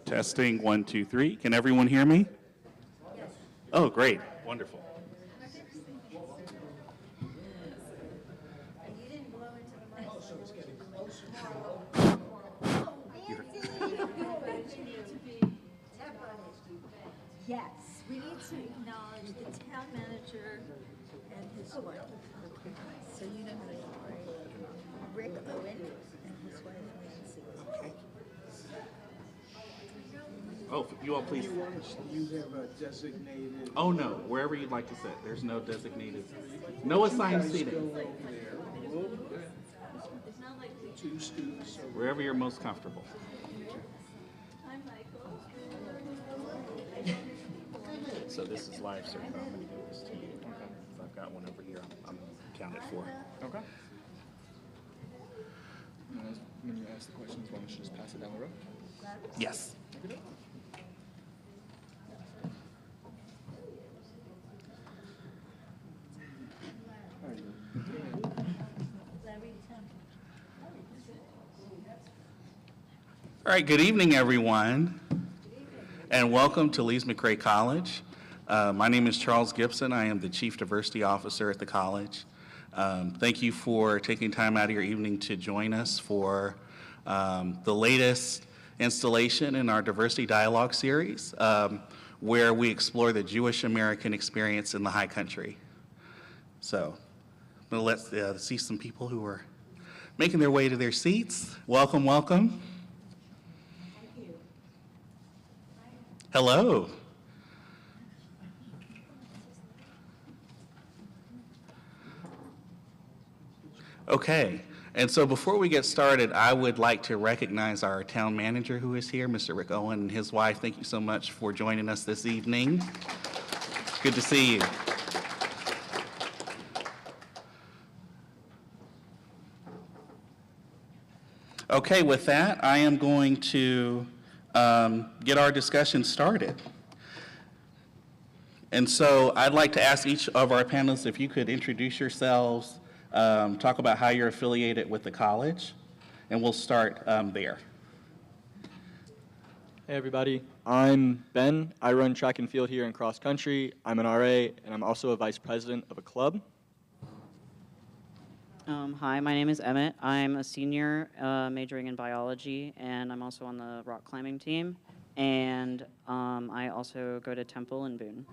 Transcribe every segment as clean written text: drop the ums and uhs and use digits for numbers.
Testing, 1, 2, 3. Can everyone hear me? Yes. Oh, great. Wonderful. You didn't blow into the mic. Oh, so it's getting closer. Yes, we need to acknowledge the town manager and his wife. So you know who they are, right? Rick Owen and his wife Nancy. Oh, you all please. You have a designated. Oh, no. Wherever you'd like to sit. There's no designated. No assigned seating. Two students. Wherever you're most comfortable. Hi, Michael. So this is live, sir. I'm going to give this to you. Okay. So I've got one over here. I'm counted for. Okay. When you ask the questions, why don't you just pass it down the road? Yes. Okay. All right, good evening, everyone, and welcome to Lees-McRae College. My name is Charles Gibson. I am the Chief Diversity Officer at the college. Thank you for taking time out of your evening to join us for the latest installation in our Diversity Dialogue series, where we explore the Jewish American experience in the High Country. So, I'm going to let's see some people who are making their way to their seats. Welcome, welcome. Hello. Okay, and so before we get started, I would like to recognize our town manager who is here, Mr. Rick Owen, and his wife. Thank you so much for joining us this evening. Good to see you. Okay, with that, I am going to get our discussion started. And so I'd like to ask each of our panelists if you could introduce yourselves, talk about how you're affiliated with the college, and we'll start there. Hey everybody, I'm Ben. I run track and field here in cross country. I'm an RA, and I'm also a vice president of a club. Hi, my name is Emmett. I'm a senior majoring in biology, and I'm also on the rock climbing team. And I also go to Temple in Boone.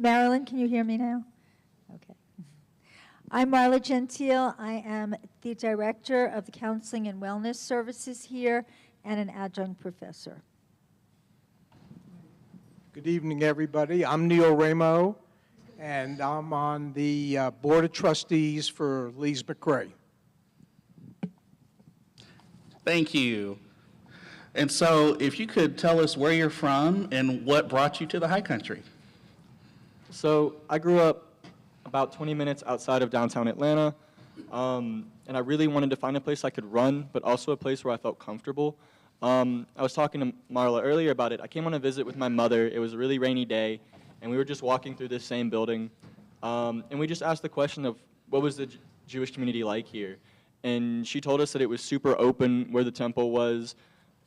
Marilyn, can you hear me now? Okay. I'm Marla Gentile. I am the director of the Counseling and Wellness Services here and an adjunct professor. Good evening, everybody. I'm Neil Ramo, and I'm on the Board of Trustees for Lees-McRae. Thank you. And so if you could tell us where you're from and what brought you to the High Country. So I grew up about 20 minutes outside of downtown Atlanta, and I really wanted to find a place I could run, but also a place where I felt comfortable. I was talking to Marla earlier about it. I came on a visit with my mother. It was a really rainy day, and we were just walking through this same building, and we just asked the question of what was the Jewish community like here. And she told us that it was super open where the temple was.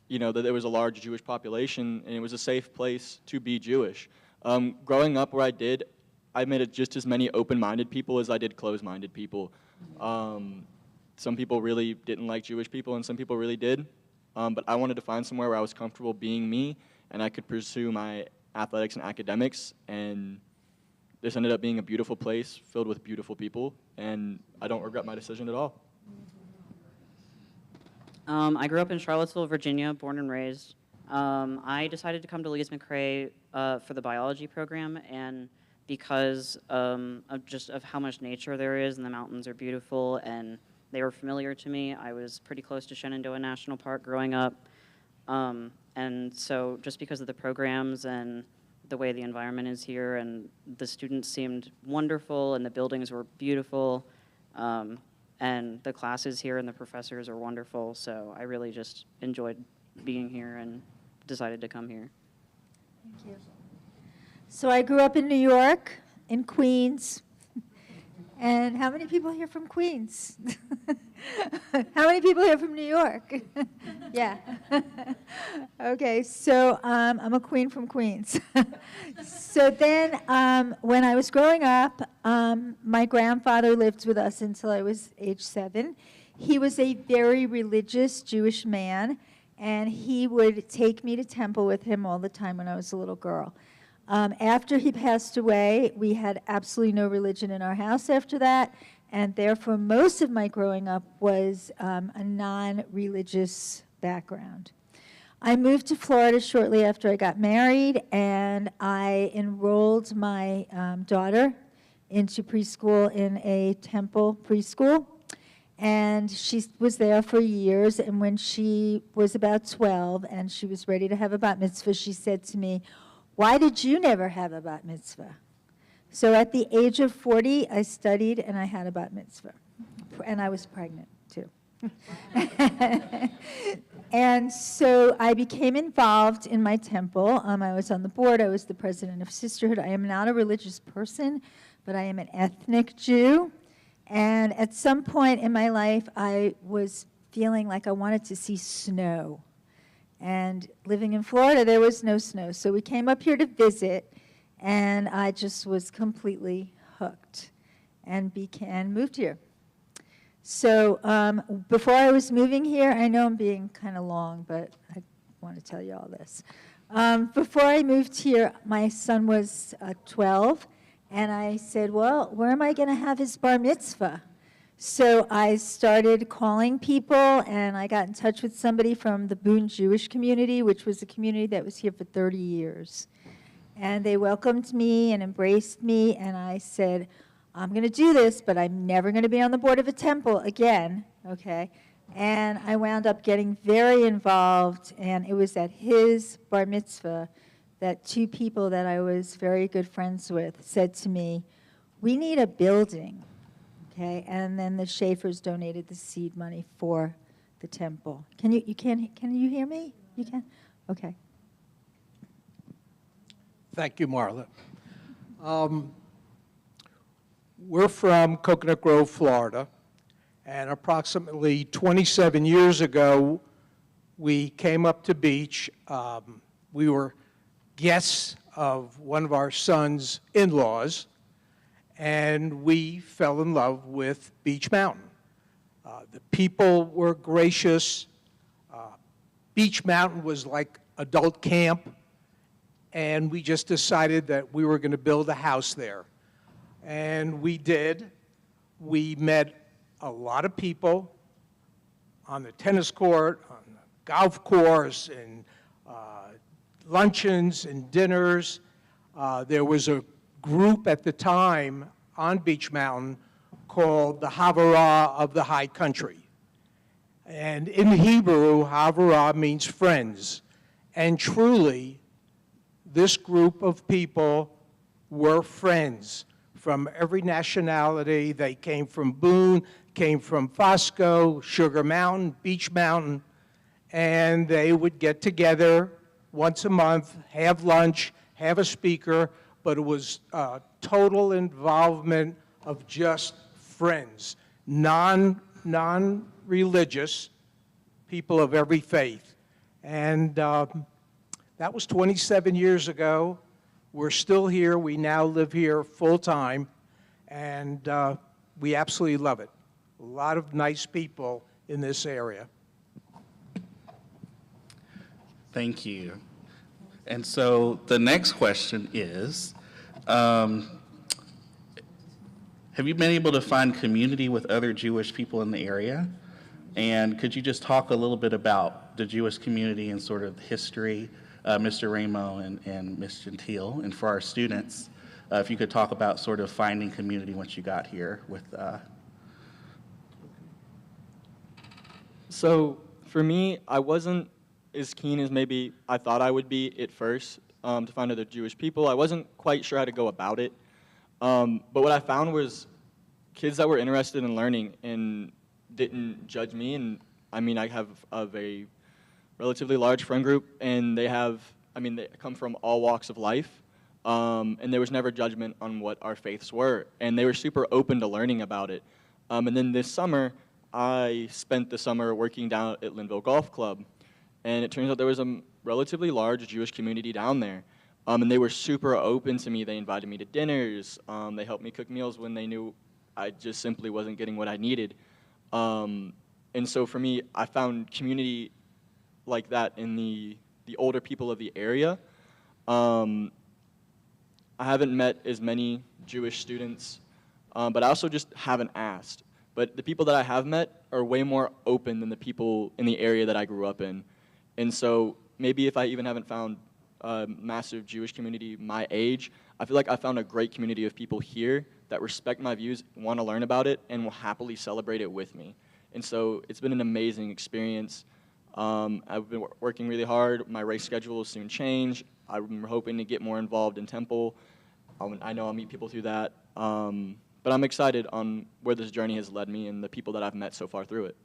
that there was a large Jewish population and it was a safe place to be Jewish. Growing up where I met just as many open-minded people as I did closed-minded people. Some people really didn't like Jewish people and some people really did. But I wanted to find somewhere where I was comfortable being me and I could pursue my athletics and academics, and this ended up being a beautiful place filled with beautiful people, and I don't regret my decision at all. I grew up in Charlottesville, Virginia, born and raised. I decided to come to Lees-McRae for the biology program, and because of how much nature there is, and the mountains are beautiful, and they were familiar to me. I was pretty close to Shenandoah National Park growing up, and so just because of the programs and the way the environment is here, and the students seemed wonderful, and the buildings were beautiful, and the classes here and the professors are wonderful, so I really just enjoyed being here and decided to come here. Thank you. So I grew up in New York, in Queens. And how many people here from Queens? How many people here from New York? Yeah. Okay, so I'm a queen from Queens. So then when I was growing up, my grandfather lived with us until I was age 7. He was a very religious Jewish man, and he would take me to temple with him all the time when I was a little girl. After he passed away, we had absolutely no religion in our house after that, and therefore most of my growing up was a non-religious background. I moved to Florida shortly after I got married, and I enrolled my daughter into preschool in a temple preschool, and she was there for years, and when she was about 12 and she was ready to have a bat mitzvah, she said to me, "Why did you never have a bat mitzvah?" So at the age of 40, I studied and I had a bat mitzvah. And I was pregnant, too. And so I became involved in my temple. I was on the board. I was the president of Sisterhood. I am not a religious person, but I am an ethnic Jew. And at some point in my life, I was feeling like I wanted to see snow. And living in Florida, there was no snow. So we came up here to visit, and I just was completely hooked and moved here. So before I was moving here, I know I'm being kind of long, but I want to tell you all this. Before I moved here, my son was 12, and I said, well, where am I going to have his bar mitzvah? So I started calling people, and I got in touch with somebody from the Boone Jewish community, which was a community that was here for 30 years. And they welcomed me and embraced me, and I said, I'm going to do this, but I'm never going to be on the board of a temple again, okay? And I wound up getting very involved, and it was at his bar mitzvah that 2 people that I was very good friends with said to me, we need a building. Okay, and then the Schaefers donated the seed money for the temple. Can you hear me? You can? Okay. Thank you, Marla. We're from Coconut Grove, Florida, and approximately 27 years ago, we came up to Beach. We were guests of one of our son's in-laws, and we fell in love with Beach Mountain. The people were gracious. Beach Mountain was like adult camp, and we just decided that we were going to build a house there. And we did. We met a lot of people on the tennis court, on the golf course, and luncheons and dinners. There was a group at the time on Beach Mountain called the Havurah of the High Country. And in Hebrew, Havurah means friends. And truly, this group of people were friends from every nationality. They came from Boone, came from Fosco, Sugar Mountain, Beach Mountain, and they would get together once a month, have lunch, have a speaker, but it was total involvement of just friends, non-religious people of every faith. And that was 27 years ago. We're still here. We now live here full-time, and we absolutely love it. A lot of nice people in this area. Thank you. And so the next question is, have you been able to find community with other Jewish people in the area? And could you just talk a little bit about the Jewish community and sort of the history, Mr. Ramo and Ms. Gentile, and for our students, if you could talk about sort of finding community once you got here with. So for me, I wasn't as keen as maybe I thought I would be at first to find other Jewish people. I wasn't quite sure how to go about it. But what I found was kids that were interested in learning and didn't judge me. And I mean, I have a very relatively large friend group, and they come from all walks of life. And there was never judgment on what our faiths were. And they were super open to learning about it. And then this summer, I spent the summer working down at Linville Golf Club. And it turns out there was a relatively large Jewish community down there. And they were super open to me. They invited me to dinners. They helped me cook meals when they knew I just simply wasn't getting what I needed. And so for me, I found community like that in the older people of the area. I haven't met as many Jewish students, but I also just haven't asked. But the people that I have met are way more open than the people in the area that I grew up in. And so maybe if I even haven't found a massive Jewish community my age, I feel like I found a great community of people here that respect my views, want to learn about it, and will happily celebrate it with me. And so it's been an amazing experience. I've been working really hard. My race schedule will soon change. I'm hoping to get more involved in Temple. I know I'll meet people through that. But I'm excited on where this journey has led me and the people that I've met so far through it.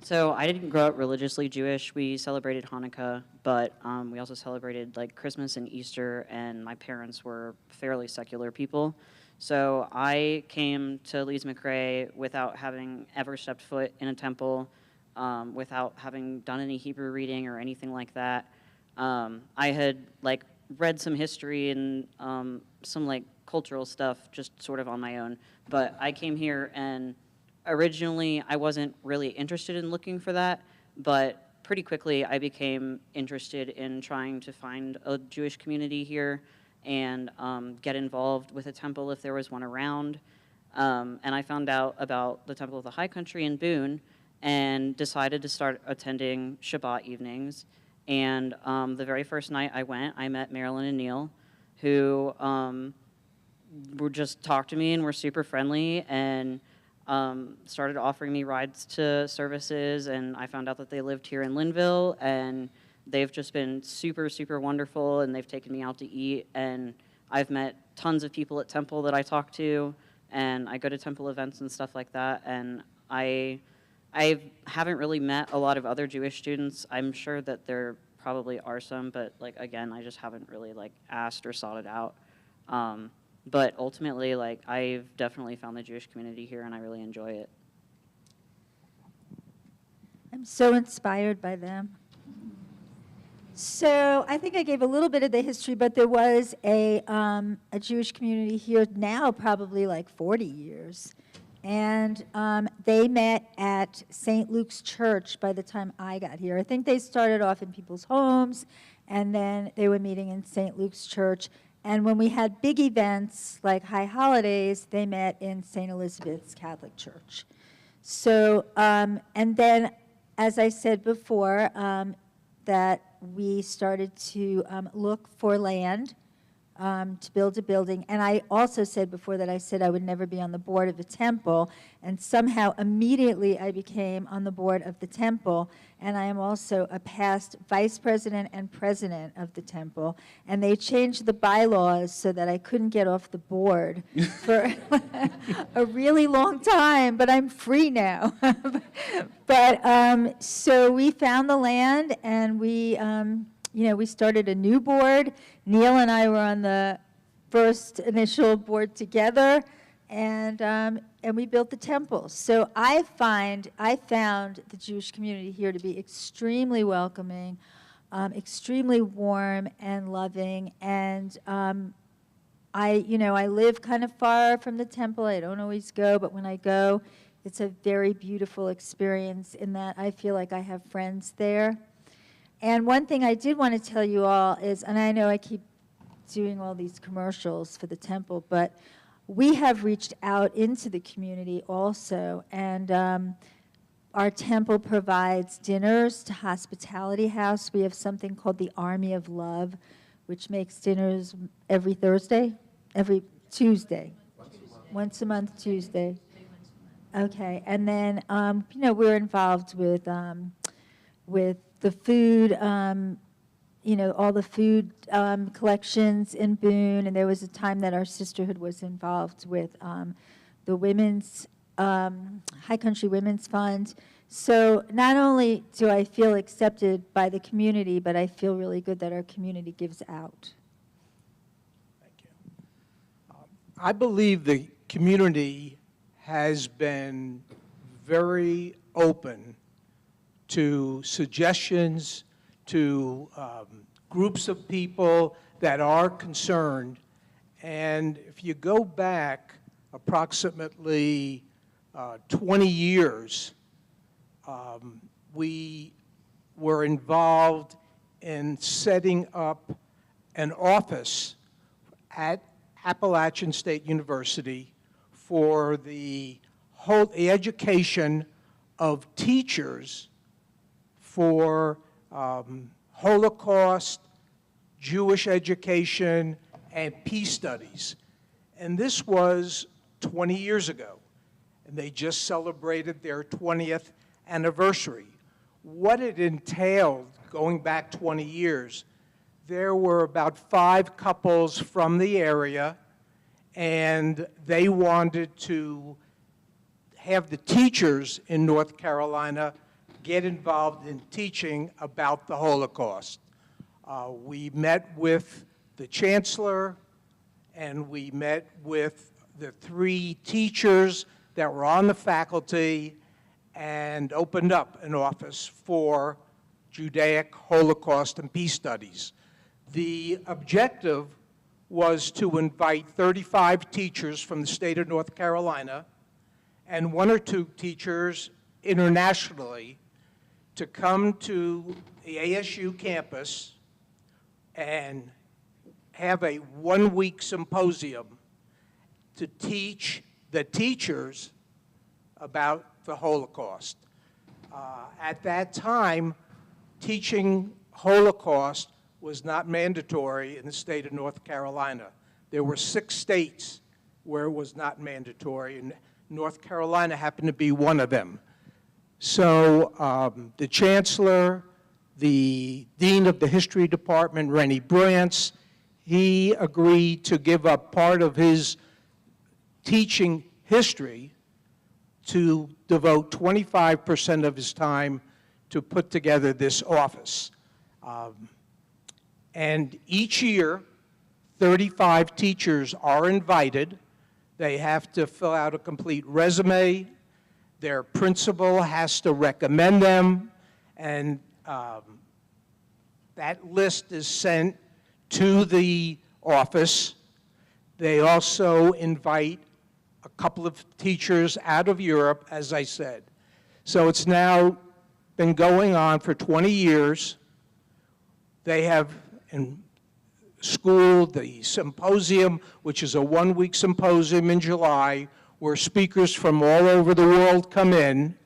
So I didn't grow up religiously Jewish. We celebrated Hanukkah, but we also celebrated like Christmas and Easter, and my parents were fairly secular people. So I came to Lees-McRae without having ever stepped foot in a temple, without having done any Hebrew reading or anything like that. I had like read some history and some like cultural stuff just sort of on my own, but I came here and originally I wasn't really interested in looking for that, but pretty quickly I became interested in trying to find a Jewish community here and get involved with a temple if there was one around. And I found out about the Temple of the High Country in Boone and decided to start attending Shabbat evenings. And the very first night I went, I met Marilyn and Neil, who were just talked to me and were super friendly and started offering me rides to services. And I found out that they lived here in Linville, and they've just been super, super wonderful, and they've taken me out to eat. And I've met tons of people at Temple that I talk to, and I go to Temple events and stuff like that. And I haven't really met a lot of other Jewish students. I'm sure that there probably are some, but like again, I just haven't really like asked or sought it out. But ultimately, like I've definitely found the Jewish community here, and I really enjoy it. I'm so inspired by them. So I think I gave a little bit of the history, but there was a Jewish community here now probably like 40 years. And they met at St. Luke's Church by the time I got here. I think they started off in people's homes, and then they were meeting in St. Luke's Church. And when we had big events like high holidays, they met in St. Elizabeth's Catholic Church. So, and then, as I said before, that we started to look for land to build a building. And I also said before that I said I would never be on the board of a temple. And somehow, immediately, I became on the board of the temple. And I am also a past vice president and president of the temple. And they changed the bylaws so that I couldn't get off the board for a really long time. But I'm free now. But so we found the land, and we started a new board. Neil and I were on the first initial board together, and we built the temple. So I found the Jewish community here to be extremely welcoming, extremely warm and loving, and I live kind of far from the temple. I don't always go, but when I go, it's a very beautiful experience in that I feel like I have friends there. And one thing I did want to tell you all is, and I know I keep doing all these commercials for the temple, but we have reached out into the community also, and our temple provides dinners to Hospitality House. We have something called the Army of Love, which makes dinners every Tuesday. Once a month, Tuesday. Okay, and then we're involved with the food, all the food collections in Boone, and there was a time that our sisterhood was involved with the women's High Country Women's Fund. So not only do I feel accepted by the community, but I feel really good that our community gives out. Thank you. I believe the community has been very open to suggestions, to groups of people that are concerned. And if you go back approximately 20 years, we were involved in setting up an office at Appalachian State University for the education of teachers for Holocaust, Jewish education, and peace studies. And this was 20 years ago, and they just celebrated their 20th anniversary. What it entailed, going back 20 years, there were about 5 couples from the area, and they wanted to have the teachers in North Carolina get involved in teaching about the Holocaust. We met with the chancellor, and we met with the 3 teachers that were on the faculty and opened up an office for Judaic Holocaust and peace studies. The objective was to invite 35 teachers from the state of North Carolina and 1 or 2 teachers internationally to come to the ASU campus and have a 1-week symposium to teach the teachers about the Holocaust. At that time, teaching Holocaust was not mandatory in the state of North Carolina. There were 6 states where it was not mandatory, and North Carolina happened to be one of them. So the chancellor, the dean of the history department, Rennie Brantz, he agreed to give up part of his teaching history to devote 25% of his time to put together this office. And each year, 35 teachers are invited. They have to fill out a complete resume. Their principal has to recommend them, and that list is sent to the office. They also invite a couple of teachers out of Europe, as I said. So it's now been going on for 20 years. They have in school the symposium, which is a 1-week symposium in July, where speakers from all over the world come in.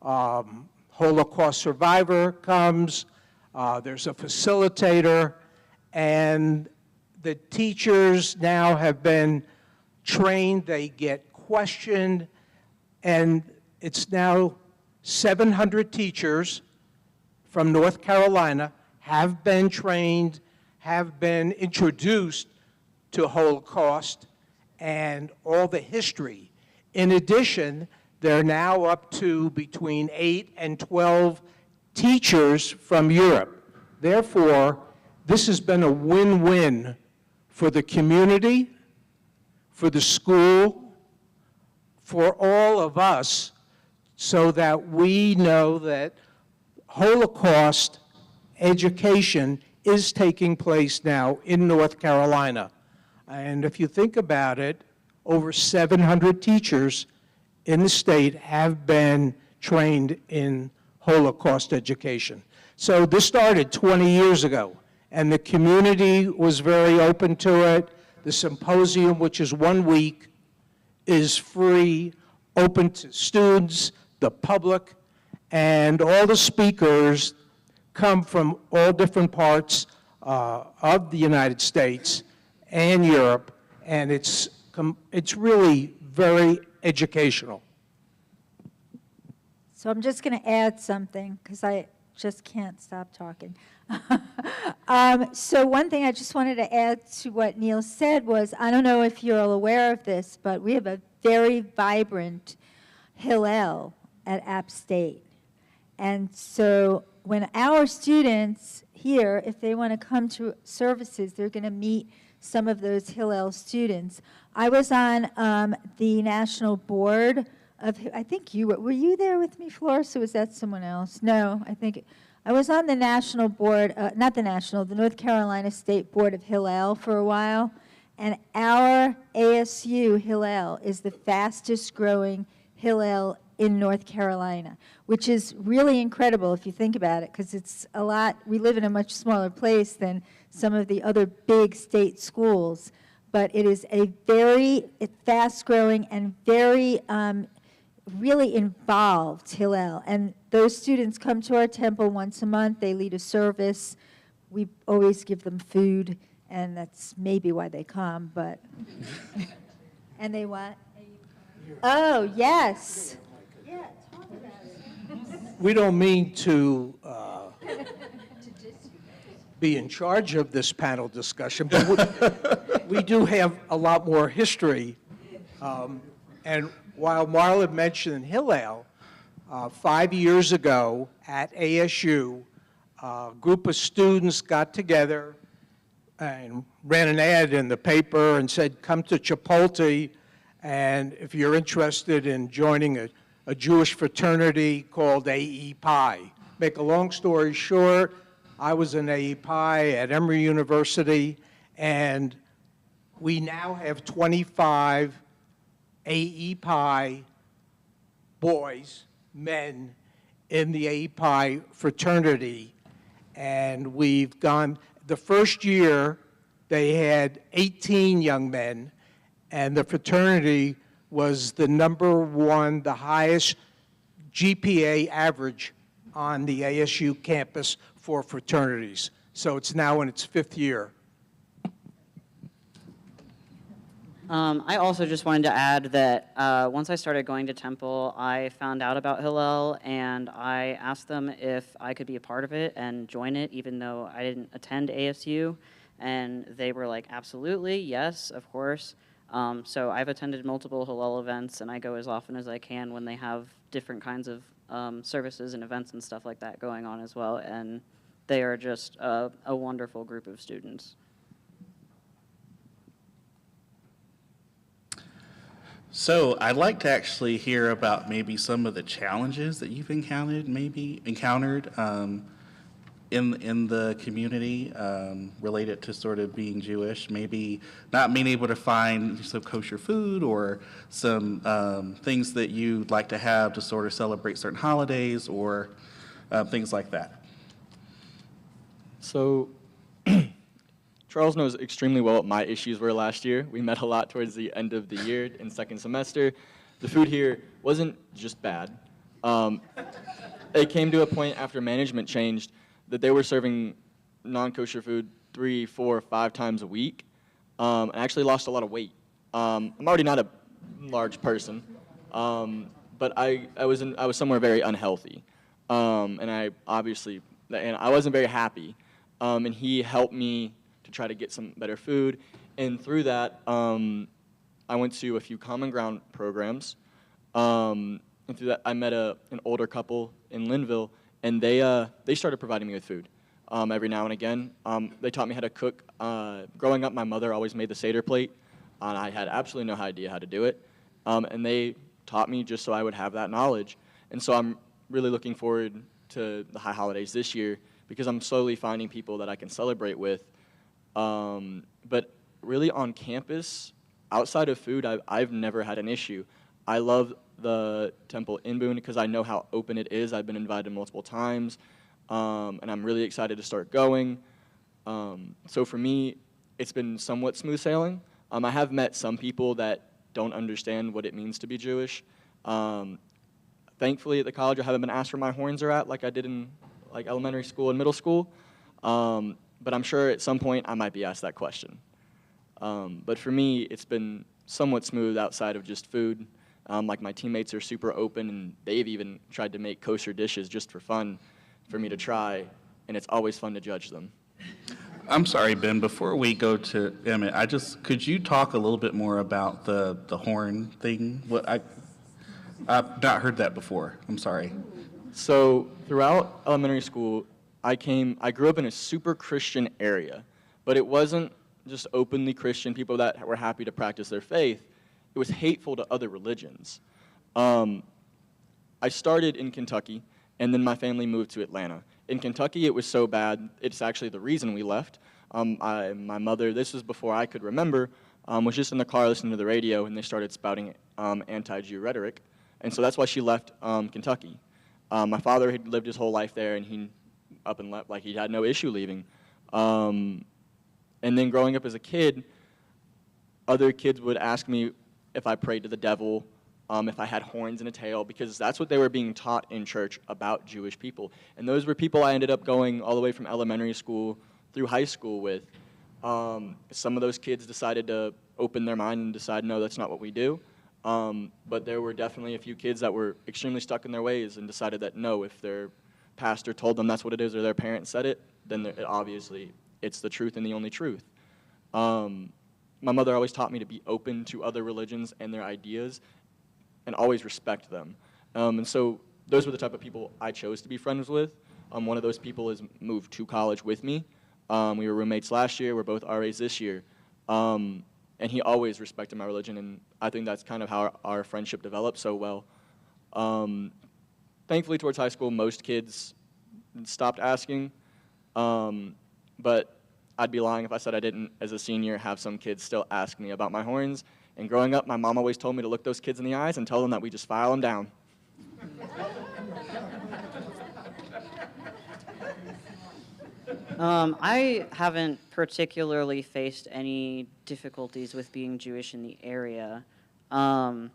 Holocaust survivor comes, there's a facilitator, and the teachers now have been trained, they get questioned, and it's now 700 teachers from North Carolina have been trained, have been introduced to Holocaust and all the history. In addition, they're now up to between 8 and 12 teachers from Europe. Therefore, this has been a win-win for the community, for the school, for all of us so that we know that Holocaust education is taking place now in North Carolina. And if you think about it, over 700 teachers in the state have been trained in Holocaust education. So this started 20 years ago, and the community was very open to it. The symposium, which is 1 week, is free, open to students, the public, and all the speakers come from all different parts of the United States and Europe, and it's really very educational. So I'm just going to add something because I just can't stop talking. So one thing I just wanted to add to what Neil said was, I don't know if you're all aware of this, but we have a very vibrant Hillel at App State. And so when our students here, if they want to come to services, they're going to meet some of those Hillel students. I was on the national board of, I think you were you there with me, Florence, or was that someone else? No, I think, I was on the national board, not the national, the North Carolina State Board of Hillel for a while, and our ASU Hillel is the fastest growing Hillel in North Carolina, which is really incredible if you think about it, because it's a lot, we live in a much smaller place than some of the other big state schools, but it is a very fast-growing and very really involved Hillel. And those students come to our temple once a month. They lead a service. We always give them food, and that's maybe why they come, but... And they what? Oh, yes. Yeah, talk about it. We don't mean to be in charge of this panel discussion, but we do have a lot more history. And while Marla mentioned Hillel, 5 years ago at ASU, a group of students got together and ran an ad in the paper and said, come to Chipotle, and if you're interested in joining a Jewish fraternity called AE Pi. Make a long story short, I was in AE Pi at Emory University, and we now have 25 AE Pi boys, men, in the AE Pi fraternity. And we've gone, the first year they had 18 young men, and the fraternity was the #1, the highest GPA average on the ASU campus for fraternities. So it's now in its 5th year. I also just wanted to add that once I started going to Temple, I found out about Hillel, and I asked them if I could be a part of it and join it, even though I didn't attend ASU. And they were like, absolutely, yes, of course. So I've attended multiple Hillel events, and I go as often as I can when they have different kinds of services and events and stuff like that going on as well. And they are just a wonderful group of students. So I'd like to actually hear about maybe some of the challenges that you've encountered in the community related to sort of being Jewish, maybe not being able to find some kosher food or some things that you'd like to have to sort of celebrate certain holidays or things like that. So Charles knows extremely well what my issues were last year. We met a lot towards the end of the year in second semester. The food here wasn't just bad. It came to a point after management changed that they were serving non-kosher food 3, 4, 5 times a week. I actually lost a lot of weight. I'm already not a large person, but I was somewhere very unhealthy, and I wasn't very happy. And he helped me to try to get some better food, and through that, I went to a few Common Ground programs, and through that, I met an older couple in Linville, and they started providing me with food every now and again. They taught me how to cook. Growing up, my mother always made the Seder plate, and I had absolutely no idea how to do it. And they taught me just so I would have that knowledge. And so I'm really looking forward to the high holidays this year because I'm slowly finding people that I can celebrate with. But really on campus, outside of food, I've never had an issue. I love the temple in Boone because I know how open it is. I've been invited multiple times, and I'm really excited to start going. So for me, it's been somewhat smooth sailing. I have met some people that don't understand what it means to be Jewish. Thankfully, at the college, I haven't been asked where my horns are at like I did in like elementary school and middle school. But I'm sure at some point I might be asked that question. But for me, it's been somewhat smooth outside of just food. Like my teammates are super open, and they've even tried to make kosher dishes just for fun for me to try, and it's always fun to judge them. I'm sorry, Ben, before we go to Emmett, could you talk a little bit more about the horn thing? I've not heard that before. I'm sorry. So throughout elementary school, I grew up in a super Christian area, but it wasn't just openly Christian, people that were happy to practice their faith. It was hateful to other religions. I started in Kentucky, and then my family moved to Atlanta. In Kentucky, it was so bad, it's actually the reason we left. My mother, this was before I could remember, was just in the car listening to the radio, and they started spouting anti-Jew rhetoric. And so that's why she left Kentucky. My father had lived his whole life there, and he up and left, like he had no issue leaving. And then growing up as a kid, other kids would ask me if I prayed to the devil, if I had horns and a tail, because that's what they were being taught in church about Jewish people. And those were people I ended up going all the way from elementary school through high school with. Some of those kids decided to open their mind and decide, no, that's not what we do. But there were definitely a few kids that were extremely stuck in their ways and decided that no, if their pastor told them that's what it is or their parents said it, then obviously it's the truth and the only truth. My mother always taught me to be open to other religions and their ideas and always respect them. And so those were the type of people I chose to be friends with. One of those people has moved to college with me. We were roommates last year. We're both RAs this year. And he always respected my religion, and I think that's kind of how our friendship developed so well. Thankfully, towards high school, most kids stopped asking, but I'd be lying if I said I didn't, as a senior, have some kids still ask me about my horns. And growing up, my mom always told me to look those kids in the eyes and tell them that we just file them down. I haven't particularly faced any difficulties with being Jewish in the area. I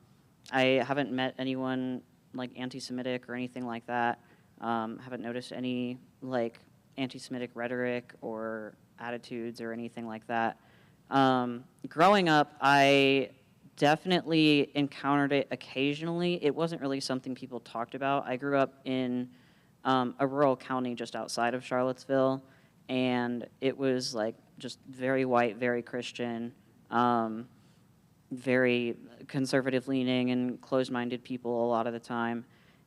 haven't met anyone like anti-Semitic or anything like that. Haven't noticed any like anti-Semitic rhetoric or attitudes or anything like that. Growing up, I definitely encountered it occasionally. It wasn't really something people talked about. I grew up in a rural county just outside of Charlottesville, and it was like just very white, very Christian, very conservative-leaning and closed-minded people a lot of the time.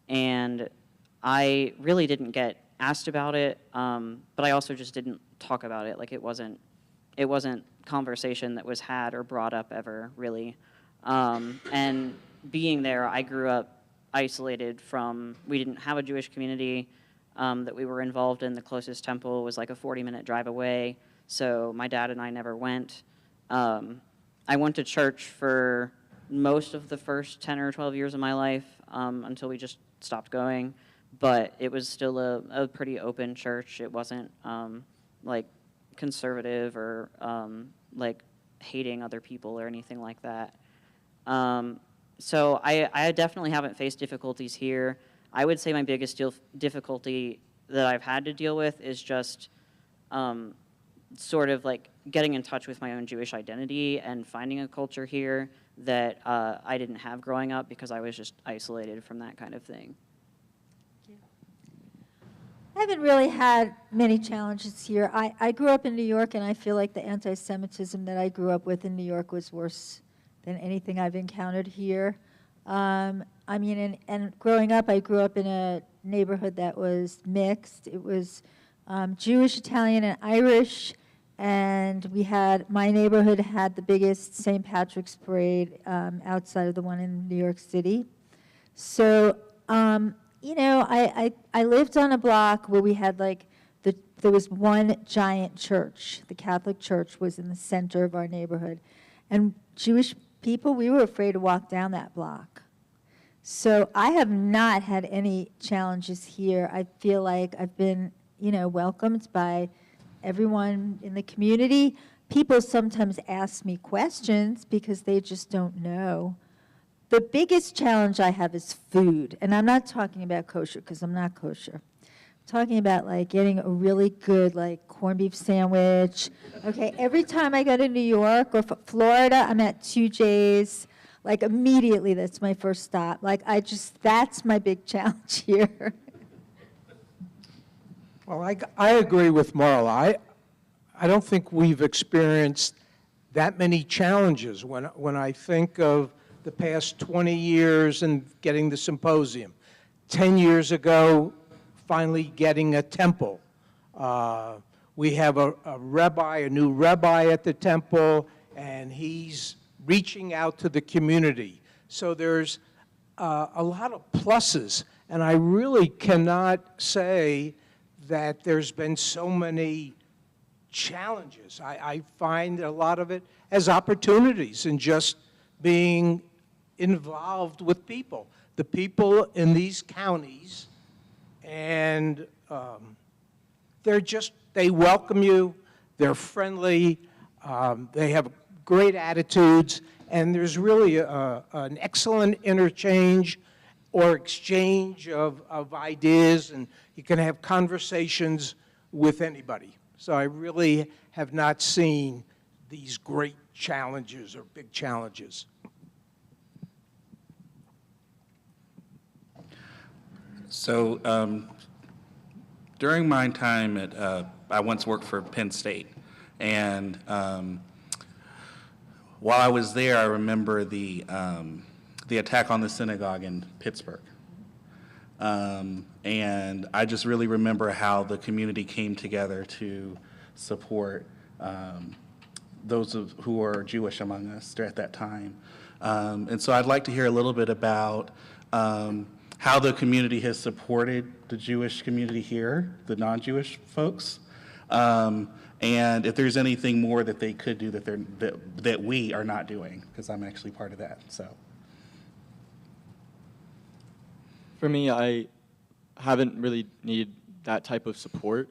And I really didn't get asked about it, but I also just didn't talk about it. Like it wasn't conversation that was had or brought up ever, really. And being there, I grew up isolated from, we didn't have a Jewish community that we were involved in. The closest temple was like a 40-minute drive away, so my dad and I never went. I went to church for most of the first 10 or 12 years of my life until we just stopped going, but it was still a pretty open church. It wasn't like conservative or like hating other people or anything like that. So I definitely haven't faced difficulties here. I would say my biggest difficulty that I've had to deal with is just sort of like getting in touch with my own Jewish identity and finding a culture here that I didn't have growing up because I was just isolated from that kind of thing. I haven't really had many challenges here. I grew up in New York, and I feel like the anti-Semitism that I grew up with in New York was worse than anything I've encountered here. I mean, and growing up, I grew up in a neighborhood that was mixed. It was Jewish, Italian, and Irish, And my neighborhood had the biggest St. Patrick's parade outside of the one in New York City. So, I lived on a block where we had there was one giant church. The Catholic Church was in the center of our neighborhood. And Jewish people, we were afraid to walk down that block. So I have not had any challenges here. I feel like I've been, welcomed by everyone in the community. People sometimes ask me questions because they just don't know. The biggest challenge I have is food. And I'm not talking about kosher because I'm not kosher. I'm talking about getting a really good corned beef sandwich. Okay, every time I go to New York or Florida, I'm at 2J's. Immediately, that's my first stop. That's my big challenge here. Well, I agree with Marla. I don't think we've experienced that many challenges when I think of the past 20 years and getting the symposium. 10 years ago, finally getting a temple. We have a new rabbi at the temple, and he's reaching out to the community. So there's a lot of pluses, and I really cannot say that there's been so many challenges. I find a lot of it as opportunities and just being involved with people. The people in these counties, and they welcome you, they're friendly, they have great attitudes, and there's really an excellent interchange or exchange of ideas, and you can have conversations with anybody. So I really have not seen these great challenges or big challenges. So during my time I once worked for Penn State, and while I was there, I remember the attack on the synagogue in Pittsburgh. And I just really remember how the community came together to support those who are Jewish among us at that time. And so I'd like to hear a little bit about how the community has supported the Jewish community here, the non-Jewish folks, and if there's anything more that they could do that we are not doing, because I'm actually part of that. So, for me, I haven't really needed that type of support.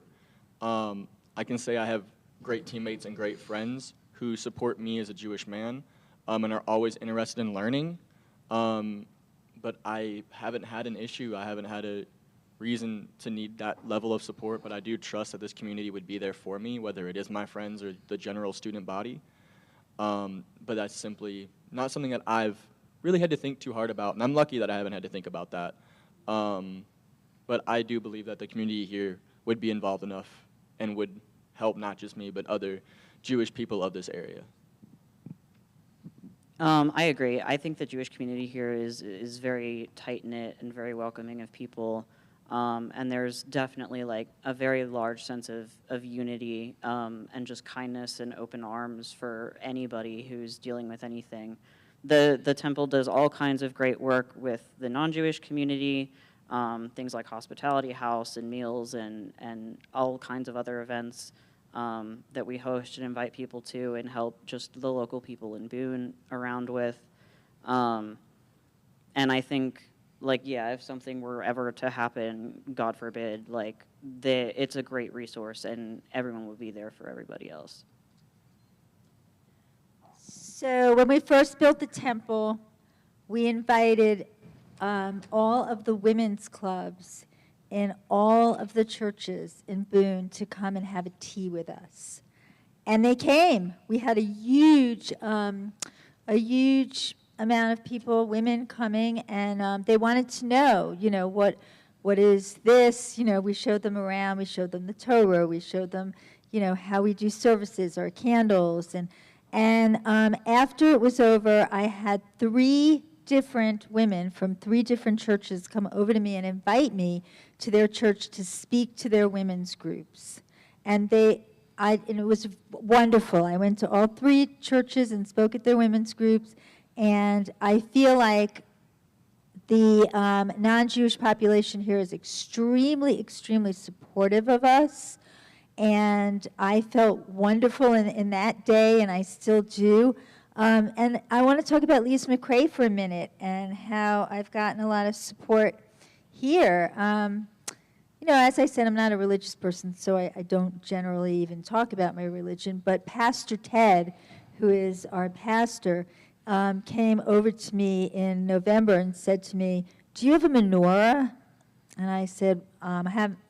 I can say I have great teammates and great friends who support me as a Jewish man and are always interested in learning. But I haven't had an issue. I haven't had a reason to need that level of support, but I do trust that this community would be there for me, whether it is my friends or the general student body. But that's simply not something that I've really had to think too hard about, and I'm lucky that I haven't had to think about that. But I do believe that the community here would be involved enough and would help not just me, but other Jewish people of this area. I agree. I think the Jewish community here is very tight-knit and very welcoming of people. And there's definitely a very large sense of unity and just kindness and open arms for anybody who's dealing with anything. The temple does all kinds of great work with the non-Jewish community, things like hospitality house and meals and all kinds of other events that we host and invite people to and help just the local people in Boone around with. And I think, if something were ever to happen, God forbid, it's a great resource and everyone would be there for everybody else. So when we first built the temple, we invited all of the women's clubs in all of the churches in Boone to come and have a tea with us. And they came. We had a huge amount of people, women coming, and they wanted to know, what is this? We showed them around. We showed them the Torah. We showed them, how we do services, our candles. And after it was over, I had 3 different women from 3 different churches come over to me and invite me to their church to speak to their women's groups. And they and it was wonderful. I went to all 3 churches and spoke at their women's groups, and I feel like the non-Jewish population here is extremely, extremely supportive of us, and I felt wonderful in that day, and I still do. And I want to talk about Lees-McRae for a minute and how I've gotten a lot of support here. You know, as I said, I'm not a religious person, so I don't generally even talk about my religion, but Pastor Ted, who is our pastor, came over to me in November and said to me, "Do you have a menorah?" And I said, I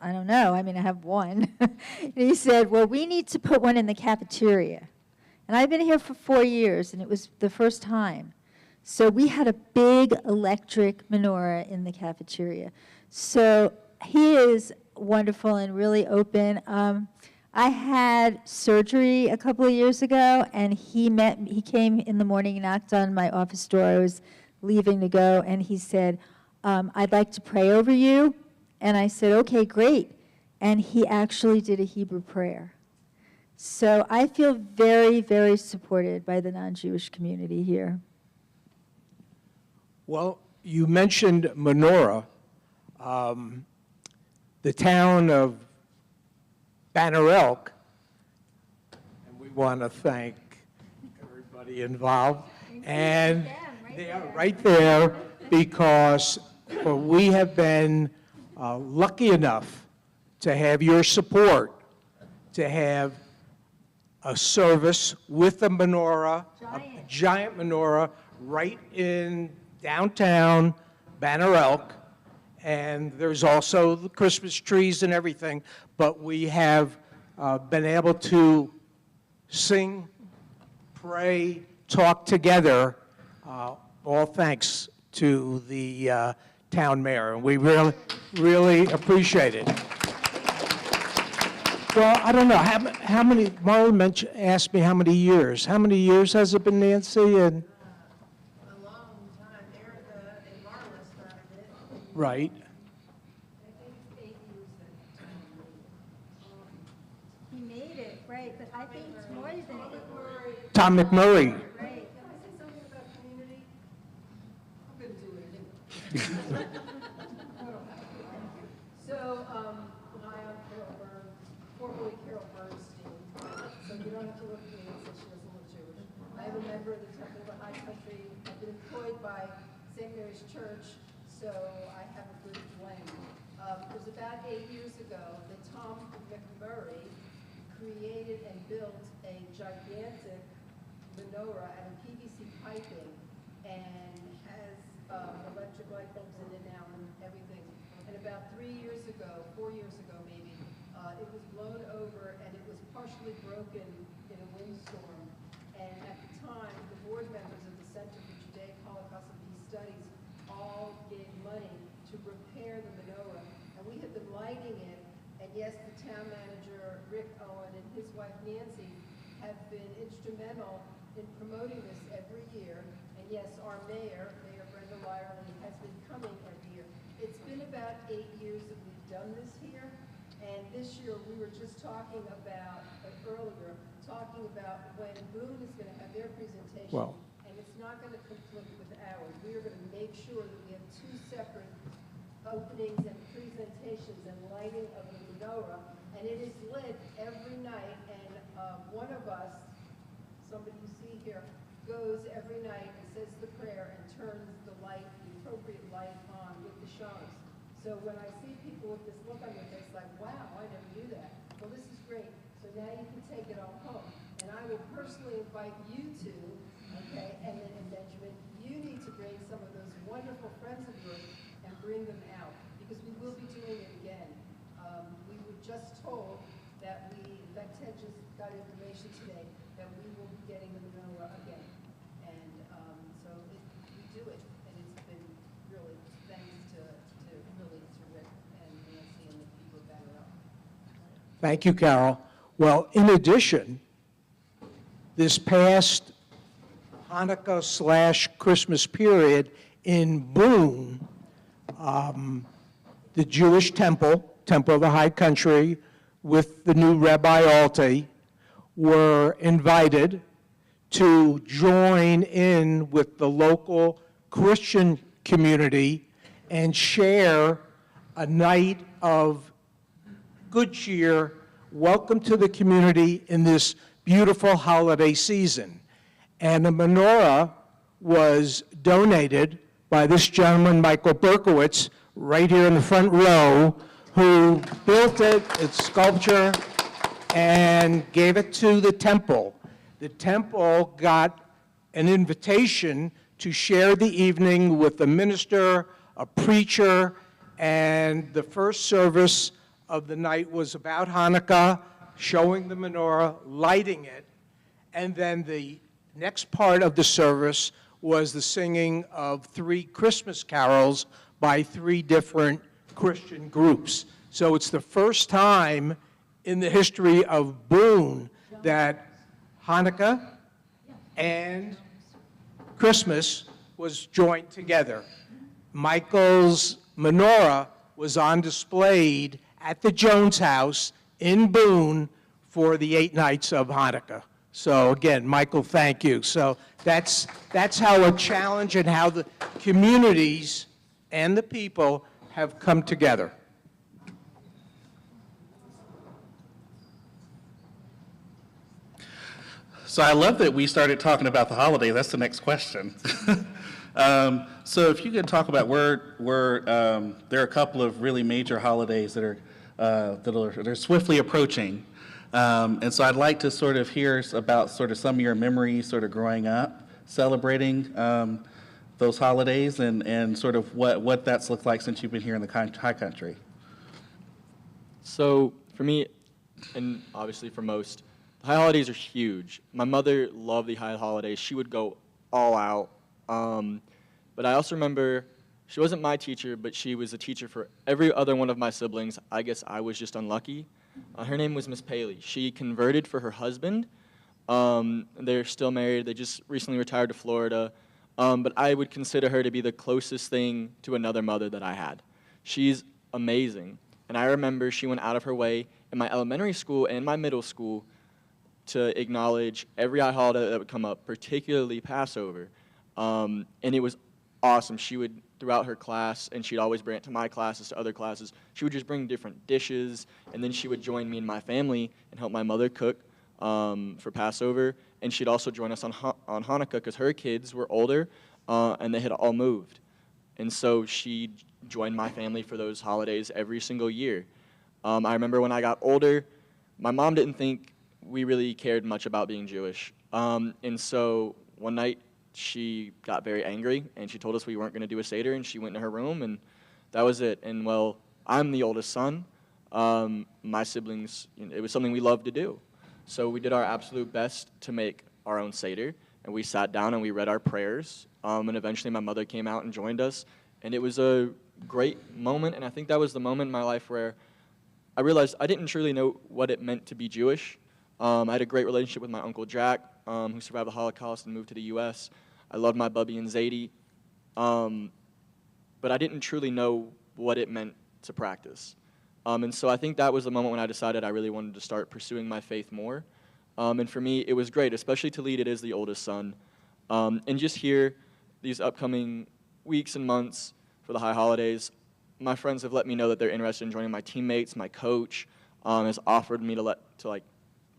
don't know, I have one. And he said, "Well, we need to put one in the cafeteria." And I've been here for 4 years, and it was the first time. So we had a big electric menorah in the cafeteria. So he is wonderful and really open. I had surgery a couple of years ago, and he came in the morning, knocked on my office door. I was leaving to go, and he said, "I'd like to pray over you." And I said, "Okay, great." And he actually did a Hebrew prayer. So I feel very, very supported by the non-Jewish community here. Well, you mentioned menorah. The town of Banner Elk, and we want to thank everybody involved, and they are right there because we have been lucky enough to have your support, to have a service with a menorah, a giant menorah, right in downtown Banner Elk. And there's also the Christmas trees and everything, but we have been able to sing, pray, talk together, all thanks to the town mayor, and we really, really appreciate it. Well, I don't know, how many, Marlon asked me how many years. How many years has it been, Nancy? And A long time. Erica and Marla started it. right. I think it's 8 years that He made it, right, but I think it's more than 8. Tom McMurray. Right. Can I say something about community? I'm going to do it anyway. So, hi, I'm Carol Byrne, formerly Carol Bernstein. So you don't have to look at me and say she doesn't look Jewish. I am a member of the Temple of the High Country. I've been employed by St. Mary's Church, so I have a good blend. It was about 8 years ago that Tom McMurray created and built a gigantic menorah out of PVC piping and has electric light bulbs in it now and everything. And about 4 years ago maybe, it was blown over and it was partially broken in a windstorm. And at the time, the board members of the Center for Judaic Holocaust and Peace Studies all gave money to repair the menorah. And we had been lighting it, and yes, the town manager, Rick Owen, and his wife Nancy have been instrumental in promoting this every year. And yes, our mayor, Mayor Brenda Lyerly, has been coming every year. It's been about 8 years that we've done this here. And this year, we were just talking about, when Boone is going to have their presentation. Well. And it's not going to conflict with ours. We are going to make sure that we have 2 separate openings and presentations and lighting of the menorah. And it is lit every night. And one of us, somebody you see here, goes every night and says the prayer and turns the light, the appropriate light on with the shawls. So when I see people with this look on their face like, wow, I never knew that. Well, this is great. So now you can take it all home. And I will personally invite you to, okay, and then and Benjamin, you need to bring some of those wonderful friends of yours and bring them out because we will be doing it again. We were just told that Ted just got information today that we will be getting the menorah again. And so we do it, and it's been really thanks to Rick and Nancy and the people of Banner Elk. Thank you, Carol. Well, in addition, this past Hanukkah/Christmas period in Boone, the Jewish Temple of the High Country, with the new Rabbi Alti, were invited to join in with the local Christian community and share a night of good cheer, welcome to the community in this beautiful holiday season. And a menorah was donated by this gentleman, Michael Berkowitz, right here in the front row, who built it, its sculpture, and gave it to the temple. The temple got an invitation to share the evening with a minister, a preacher, and the first service of the night was about Hanukkah, showing the menorah, lighting it, and then the next part of the service was the singing of 3 Christmas carols by 3 different Christian groups. So it's the first time in the history of Boone that Hanukkah and Christmas was joined together. Michael's menorah was on display at the Jones House in Boone for the 8 nights of Hanukkah. So again, Michael, thank you. So that's how a challenge and how the communities and the people have come together. So I love that we started talking about the holiday. That's the next question. So if you could talk about where there are a couple of really major holidays that are swiftly approaching. And so I'd like to sort of hear about sort of some of your memories sort of growing up, celebrating those holidays and sort of what that's looked like since you've been here in the high country. So for me, and obviously for most, the high holidays are huge. My mother loved the high holidays. She would go all out. But I also remember she wasn't my teacher, but she was a teacher for every other one of my siblings. I guess I was just unlucky. Her name was Miss Paley. She converted for her husband. They're still married. They just recently retired to Florida. But I would consider her to be the closest thing to another mother that I had. She's amazing. And I remember she went out of her way in my elementary school and my middle school to acknowledge every high holiday that would come up, particularly Passover. And it was awesome. She would, throughout her class, and she'd always bring it to my classes, to other classes, she would just bring different dishes, and then she would join me and my family and help my mother cook for Passover. And she'd also join us on Hanukkah because her kids were older and they had all moved. And so she joined my family for those holidays every single year. I remember when I got older, my mom didn't think we really cared much about being Jewish. And so one night she got very angry and she told us we weren't going to do a Seder, and she went in her room and that was it. And well, I'm the oldest son. My siblings, it was something we loved to do. So we did our absolute best to make our own Seder, and we sat down and we read our prayers. And eventually my mother came out and joined us, and it was a great moment. And I think that was the moment in my life where I realized I didn't truly know what it meant to be Jewish. I had a great relationship with my Uncle Jack, who survived the Holocaust and moved to the U.S. I loved my Bubby and Zadie. But I didn't truly know what it meant to practice. And so I think that was the moment when I decided I really wanted to start pursuing my faith more. And for me, it was great, especially to lead it as the oldest son. And just here, these upcoming weeks and months for the high holidays, my friends have let me know that they're interested in joining. My teammates, my coach has offered me to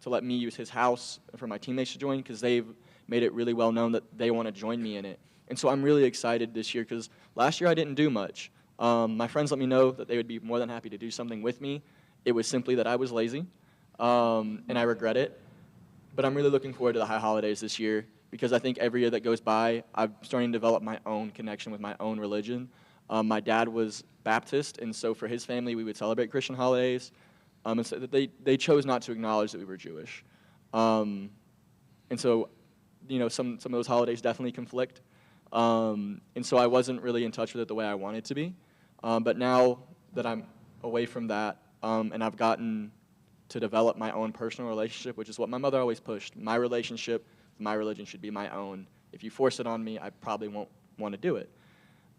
let me use his house for my teammates to join, because they've made it really well known that they want to join me in it. And so I'm really excited this year, because last year I didn't do much. My friends let me know that they would be more than happy to do something with me. It was simply that I was lazy, and I regret it. But I'm really looking forward to the high holidays this year, because I think every year that goes by, I'm starting to develop my own connection with my own religion. My dad was Baptist, and so for his family, we would celebrate Christian holidays. And so they chose not to acknowledge that we were Jewish. And so, some of those holidays definitely conflict. And so I wasn't really in touch with it the way I wanted to be. But now that I'm away from that, and I've gotten to develop my own personal relationship, which is what my mother always pushed. My relationship with my religion should be my own. If you force it on me, I probably won't want to do it.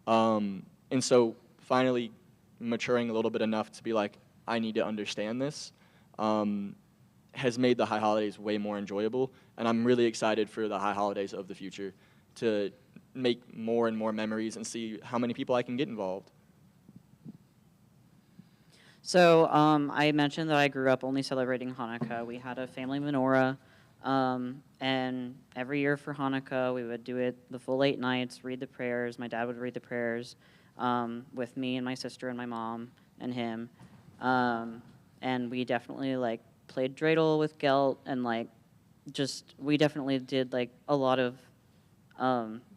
And so finally maturing a little bit enough to be like, I need to understand this. has made the high holidays way more enjoyable, and I'm really excited for the high holidays of the future to make more and more memories and see how many people I can get involved. So I mentioned that I grew up only celebrating Hanukkah. We had a family menorah, and every year for Hanukkah, we would do it the full 8 nights, read the prayers. My dad would read the prayers with me and my sister and my mom and him. And we definitely, like, played dreidel with Gelt, and, like, we definitely did, like, a lot of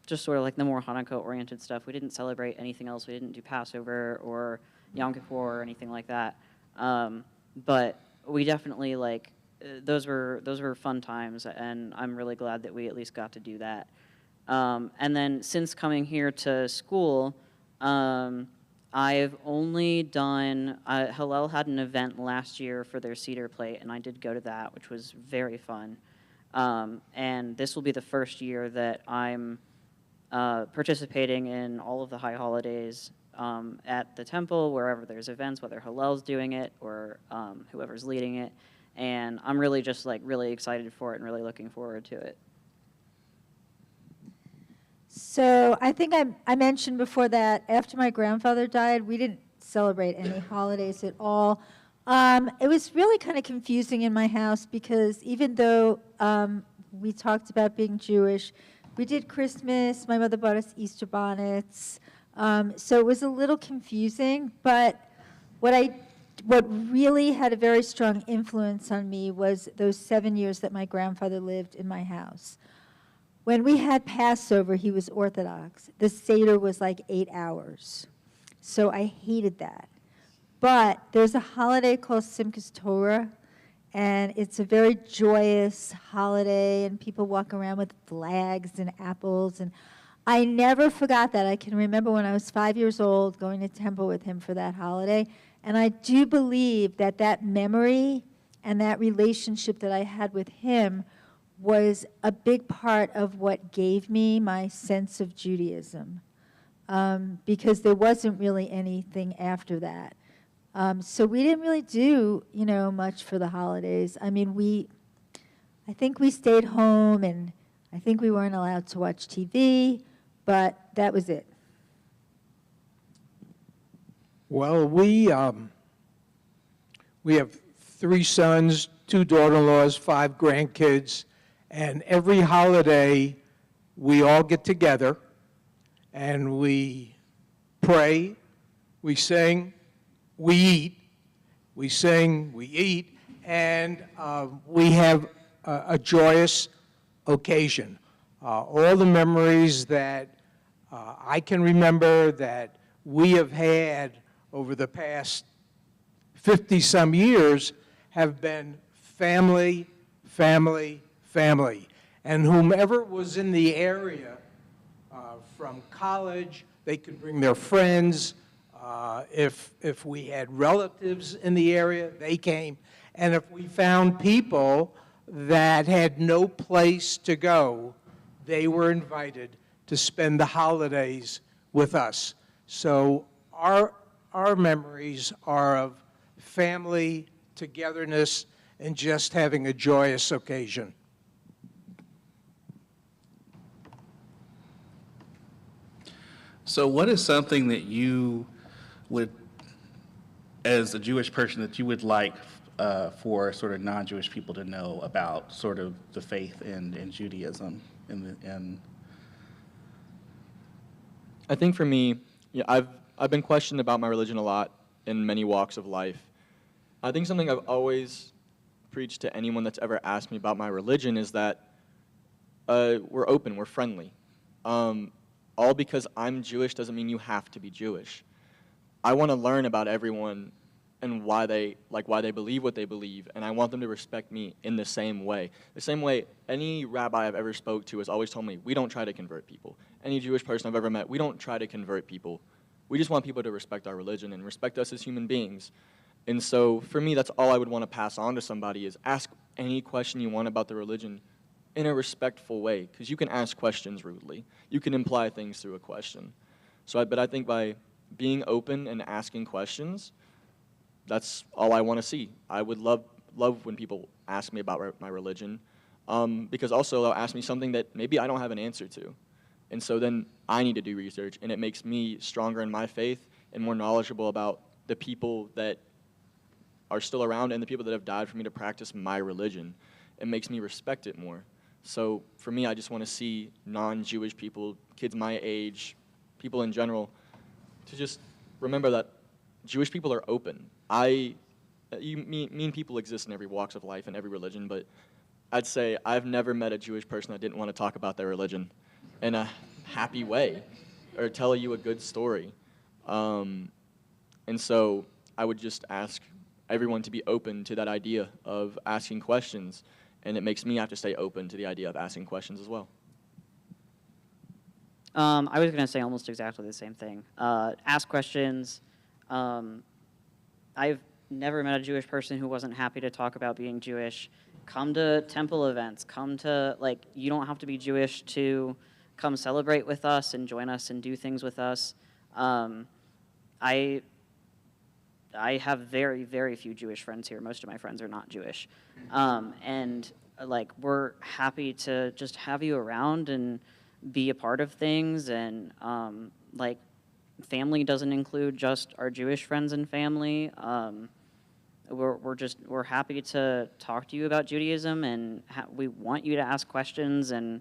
just sort of like the more Hanukkah-oriented stuff. We didn't celebrate anything else. We didn't do Passover or Yom Kippur or anything like that. But we definitely, like, those were fun times, and I'm really glad that we at least got to do that. And then since coming here to school, I've only done, Hillel had an event last year for their Seder plate, and I did go to that, which was very fun. And this will be the first year that I'm participating in all of the high holidays at the temple, wherever there's events, whether Hillel's doing it or whoever's leading it. And I'm really just, like, really excited for it and really looking forward to it. So I think I mentioned before that after my grandfather died, we didn't celebrate any holidays at all. It was really kind of confusing in my house because even though we talked about being Jewish, we did Christmas. My mother bought us Easter bonnets. So it was a little confusing, but what really had a very strong influence on me was those 7 years that my grandfather lived in my house. When we had Passover, he was Orthodox. The Seder was like 8 hours. So I hated that. But there's a holiday called Simchas Torah, and it's a very joyous holiday, and people walk around with flags and apples. And I never forgot that. I can remember when I was 5 years old going to temple with him for that holiday. And I do believe that that memory and that relationship that I had with him was a big part of what gave me my sense of Judaism, because there wasn't really anything after that. So we didn't really do, much for the holidays. I mean, I think we stayed home, and I think we weren't allowed to watch TV, but that was it. Well, we have 3 sons, 2 daughter-in-laws, 5 grandkids, and every holiday we all get together and we pray, we sing, we eat, we sing, we eat, and we have a joyous occasion. All the memories that I can remember that we have had over the past 50-some years have been family, family, family. And whomever was in the area from college, they could bring their friends. If we had relatives in the area, they came. And if we found people that had no place to go, they were invited to spend the holidays with us. So our memories are of family, togetherness, and just having a joyous occasion. So what is something that you would, as a Jewish person, that you would like for sort of non-Jewish people to know about sort of the faith in Judaism? I think for me, I've been questioned about my religion a lot in many walks of life. I think something I've always preached to anyone that's ever asked me about my religion is that we're open, we're friendly. All because I'm Jewish doesn't mean you have to be Jewish. I want to learn about everyone and why they believe what they believe, and I want them to respect me in the same way. The same way any rabbi I've ever spoke to has always told me, we don't try to convert people. Any Jewish person I've ever met, we don't try to convert people. We just want people to respect our religion and respect us as human beings. And so for me, that's all I would want to pass on to somebody is ask any question you want about the religion in a respectful way, because you can ask questions rudely. You can imply things through a question. But I think by being open and asking questions, that's all I want to see. I would love love when people ask me about my religion, because also they'll ask me something that maybe I don't have an answer to. And so then I need to do research, and it makes me stronger in my faith and more knowledgeable about the people that are still around and the people that have died for me to practice my religion. It makes me respect it more. So for me, I just want to see non-Jewish people, kids my age, people in general, to just remember that Jewish people are open. Mean people exist in every walks of life and every religion, but I'd say I've never met a Jewish person that didn't want to talk about their religion in a happy way or tell you a good story. And so I would just ask everyone to be open to that idea of asking questions, and it makes me have to stay open to the idea of asking questions as well. I was going to say almost exactly the same thing. Ask questions. I've never met a Jewish person who wasn't happy to talk about being Jewish. Come to temple events. Come to, you don't have to be Jewish to come celebrate with us and join us and do things with us. I have very, very few Jewish friends here. Most of my friends are not Jewish. And we're happy to just have you around and be a part of things. And family doesn't include just our Jewish friends and family. We're happy to talk to you about Judaism, and we want you to ask questions and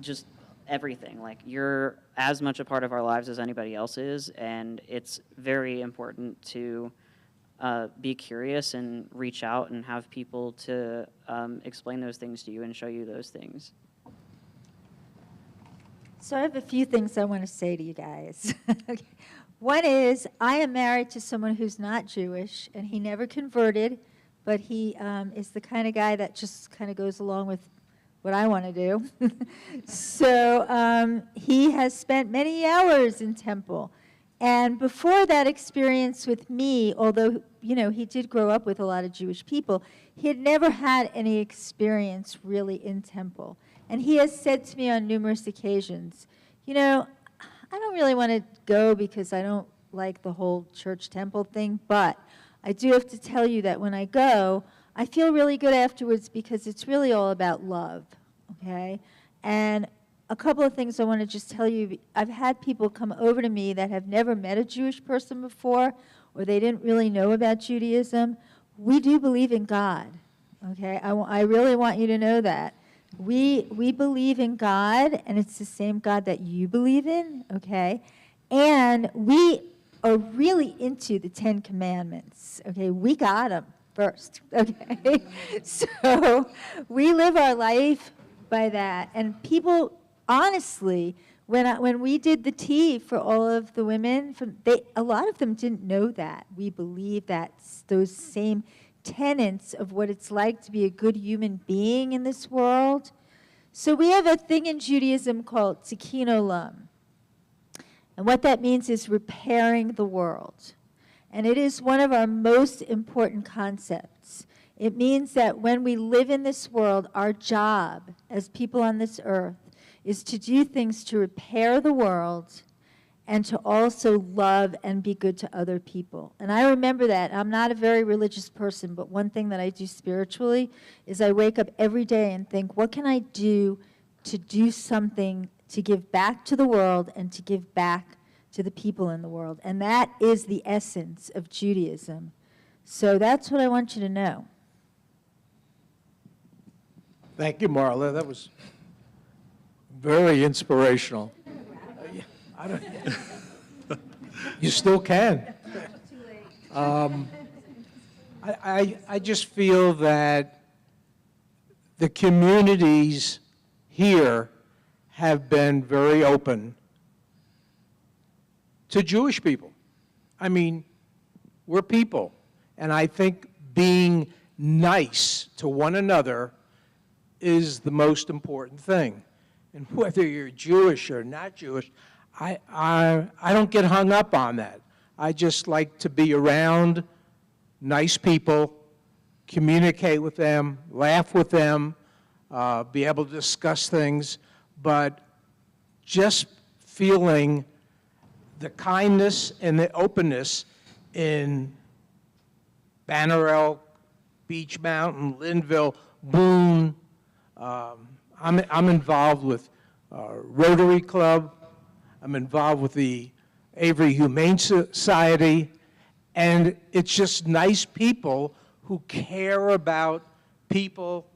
just everything. You're as much a part of our lives as anybody else is, and it's very important to be curious and reach out and have people to explain those things to you and show you those things. So I have a few things I want to say to you guys. Okay. One is, I am married to someone who's not Jewish, and he never converted, but he is the kind of guy that just kind of goes along with what I want to do. So he has spent many hours in temple. And before that experience with me, although, he did grow up with a lot of Jewish people, he had never had any experience really in temple. And he has said to me on numerous occasions, I don't really want to go because I don't like the whole church temple thing, but I do have to tell you that when I go, I feel really good afterwards because it's really all about love, okay? And a couple of things I want to just tell you. I've had people come over to me that have never met a Jewish person before, or they didn't really know about Judaism. We do believe in God, okay? I really want you to know that. We believe in God, and it's the same God that you believe in, okay? And we are really into the 10 Commandments, okay? We got them first, okay? So we live our life by that. And people, honestly, when we did the tea for all of the women, a lot of them didn't know that. We believe that those same tenets of what it's like to be a good human being in this world. So we have a thing in Judaism called tikkun olam. And what that means is repairing the world. And it is one of our most important concepts. It means that when we live in this world, our job as people on this earth is to do things to repair the world and to also love and be good to other people. And I remember that. I'm not a very religious person, but one thing that I do spiritually is I wake up every day and think, what can I do to do something to give back to the world and to give back to the people in the world? And that is the essence of Judaism. So that's what I want you to know. Thank you, Marla. That was very inspirational. You still can. I just feel that the communities here have been very open to Jewish people. I mean, we're people. And I think being nice to one another is the most important thing. And whether you're Jewish or not Jewish, I don't get hung up on that. I just like to be around nice people, communicate with them, laugh with them, be able to discuss things, but just feeling the kindness and the openness in Bannerell Beach Mountain, Linville, Boone. I'm involved with Rotary Club. I'm involved with the Avery Humane Society. And it's just nice people who care about people,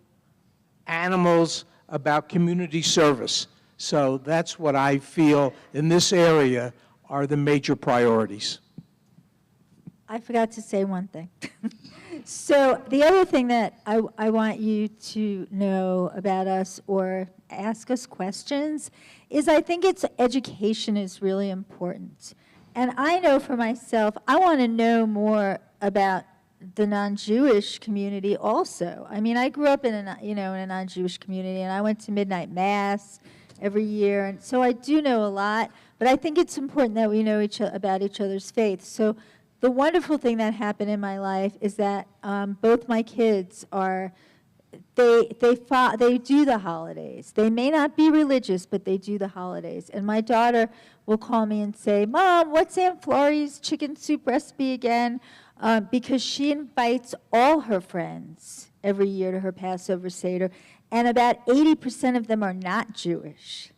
animals, about community service. So that's what I feel in this area are the major priorities. I forgot to say one thing. So the other thing that I want you to know about us or ask us questions is I think education is really important. And I know for myself, I want to know more about the non-Jewish community also. I mean, I grew up in a non-Jewish community, and I went to midnight mass every year, and so I do know a lot. But I think it's important that we know about each other's faith. So the wonderful thing that happened in my life is that both my kids are. They do the holidays. They may not be religious, but they do the holidays. And my daughter will call me and say, "Mom, what's Aunt Florrie's chicken soup recipe again?" Because she invites all her friends every year to her Passover Seder, and about 80% of them are not Jewish.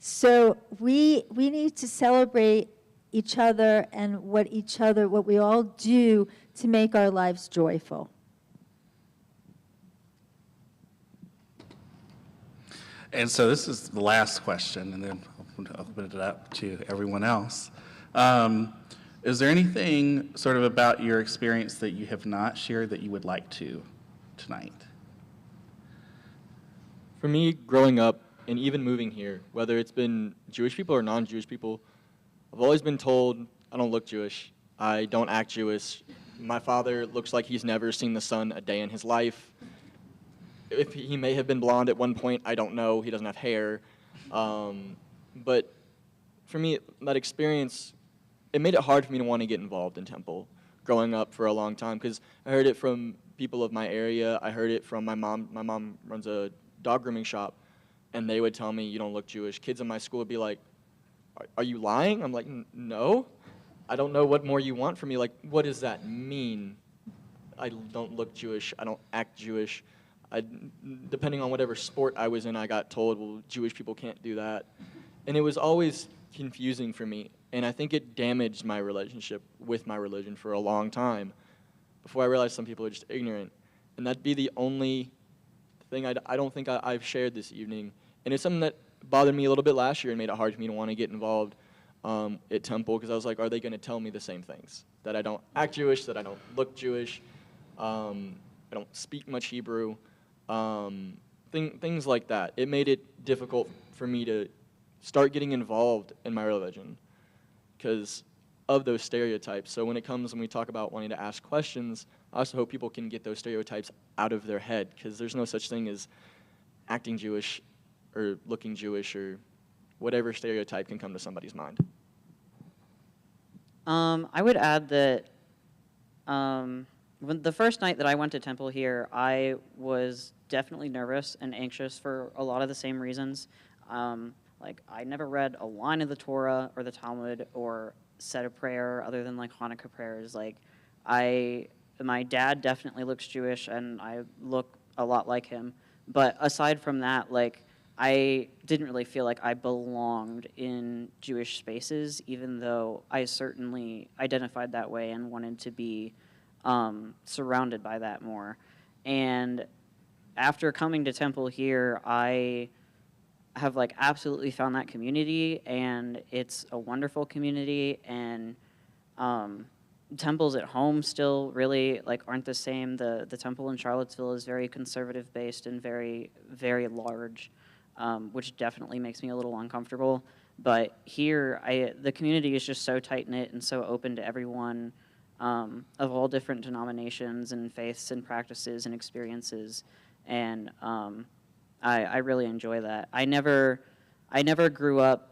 So we need to celebrate each other and what we all do to make our lives joyful. And so this is the last question, and then I'll open it up to everyone else. Is there anything sort of about your experience that you have not shared that you would like to tonight? For me, growing up and even moving here, whether it's been Jewish people or non-Jewish people, I've always been told I don't look Jewish, I don't act Jewish, my father looks like he's never seen the sun a day in his life. If he may have been blonde at one point, I don't know. He doesn't have hair. But for me, that experience, it made it hard for me to want to get involved in Temple growing up for a long time because I heard it from people of my area. I heard it from my mom. My mom runs a dog grooming shop, and they would tell me, you don't look Jewish. Kids in my school would be like, are you lying? I'm like, no. I don't know what more you want from me. Like, what does that mean? I don't look Jewish. I don't act Jewish. Depending on whatever sport I was in, I got told, well, Jewish people can't do that. And it was always confusing for me. And I think it damaged my relationship with my religion for a long time before I realized some people are just ignorant. And that'd be the only thing I don't think I've shared this evening. And it's something that bothered me a little bit last year and made it hard for me to want to get involved at Temple because I was like, are they going to tell me the same things? That I don't act Jewish, that I don't look Jewish, I don't speak much Hebrew. Things like that. It made it difficult for me to start getting involved in my religion because of those stereotypes. So when we talk about wanting to ask questions, I also hope people can get those stereotypes out of their head because there's no such thing as acting Jewish or looking Jewish or whatever stereotype can come to somebody's mind. I would add that when the first night that I went to Temple here, I was definitely nervous and anxious for a lot of the same reasons. Like, I never read a line of the Torah or the Talmud or said a prayer other than, like, Hanukkah prayers. Like, my dad definitely looks Jewish, and I look a lot like him. But aside from that, like, I didn't really feel like I belonged in Jewish spaces, even though I certainly identified that way and wanted to be surrounded by that more. And after coming to Temple here, I have like absolutely found that community, and it's a wonderful community, and temples at home still really like aren't the same. The temple in Charlottesville is very conservative based and very, very large, which definitely makes me a little uncomfortable. But here, the community is just so tight-knit and so open to everyone of all different denominations and faiths and practices and experiences, and I really enjoy that. I never grew up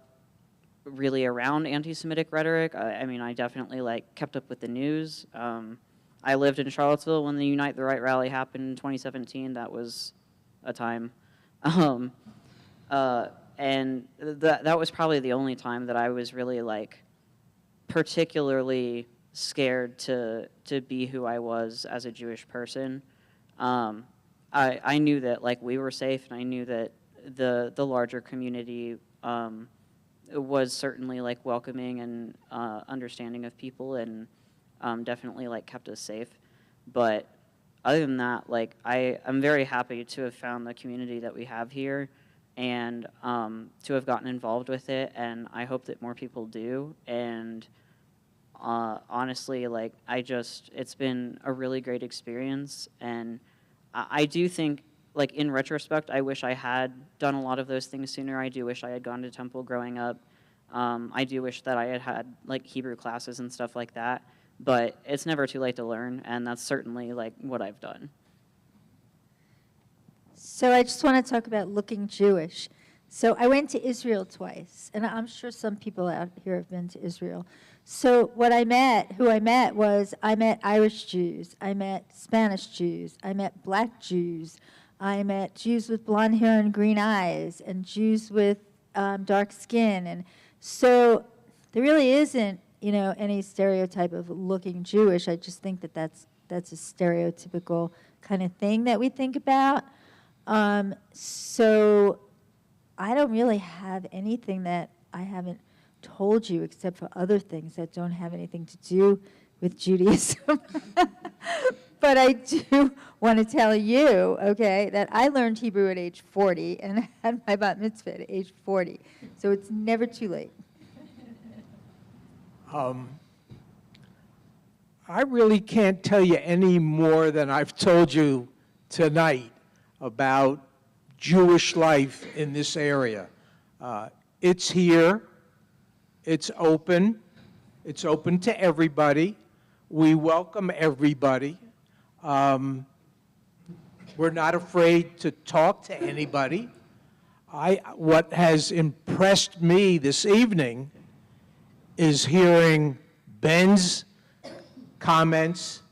really around anti-Semitic rhetoric. I mean, I definitely like kept up with the news. I lived in Charlottesville when the Unite the Right rally happened in 2017. That was a time. And that was probably the only time that I was really like particularly scared to be who I was as a Jewish person. I knew that like we were safe, and I knew that the larger community was certainly like welcoming and understanding of people, and definitely like kept us safe. But other than that, like I'm very happy to have found the community that we have here, and to have gotten involved with it, and I hope that more people do. And honestly, like it's been a really great experience, and I do think, like in retrospect, I wish I had done a lot of those things sooner. I do wish I had gone to temple growing up. I do wish that I had like Hebrew classes and stuff like that, but it's never too late to learn, and that's certainly like what I've done. So I just want to talk about looking Jewish. So I went to Israel twice, and I'm sure some people out here have been to Israel. So who I met was I met Irish Jews, I met Spanish Jews, I met black Jews, I met Jews with blonde hair and green eyes, and Jews with dark skin. And so there really isn't, any stereotype of looking Jewish. I just think that that's a stereotypical kind of thing that we think about. So I don't really have anything that I haven't told you except for other things that don't have anything to do with Judaism. But I do want to tell you, okay, that I learned Hebrew at age 40 and had my bat mitzvah at age 40. So it's never too late. I really can't tell you any more than I've told you tonight about Jewish life in this area. It's here. It's open to everybody. We welcome everybody. We're not afraid to talk to anybody. What has impressed me this evening is hearing Ben's comments,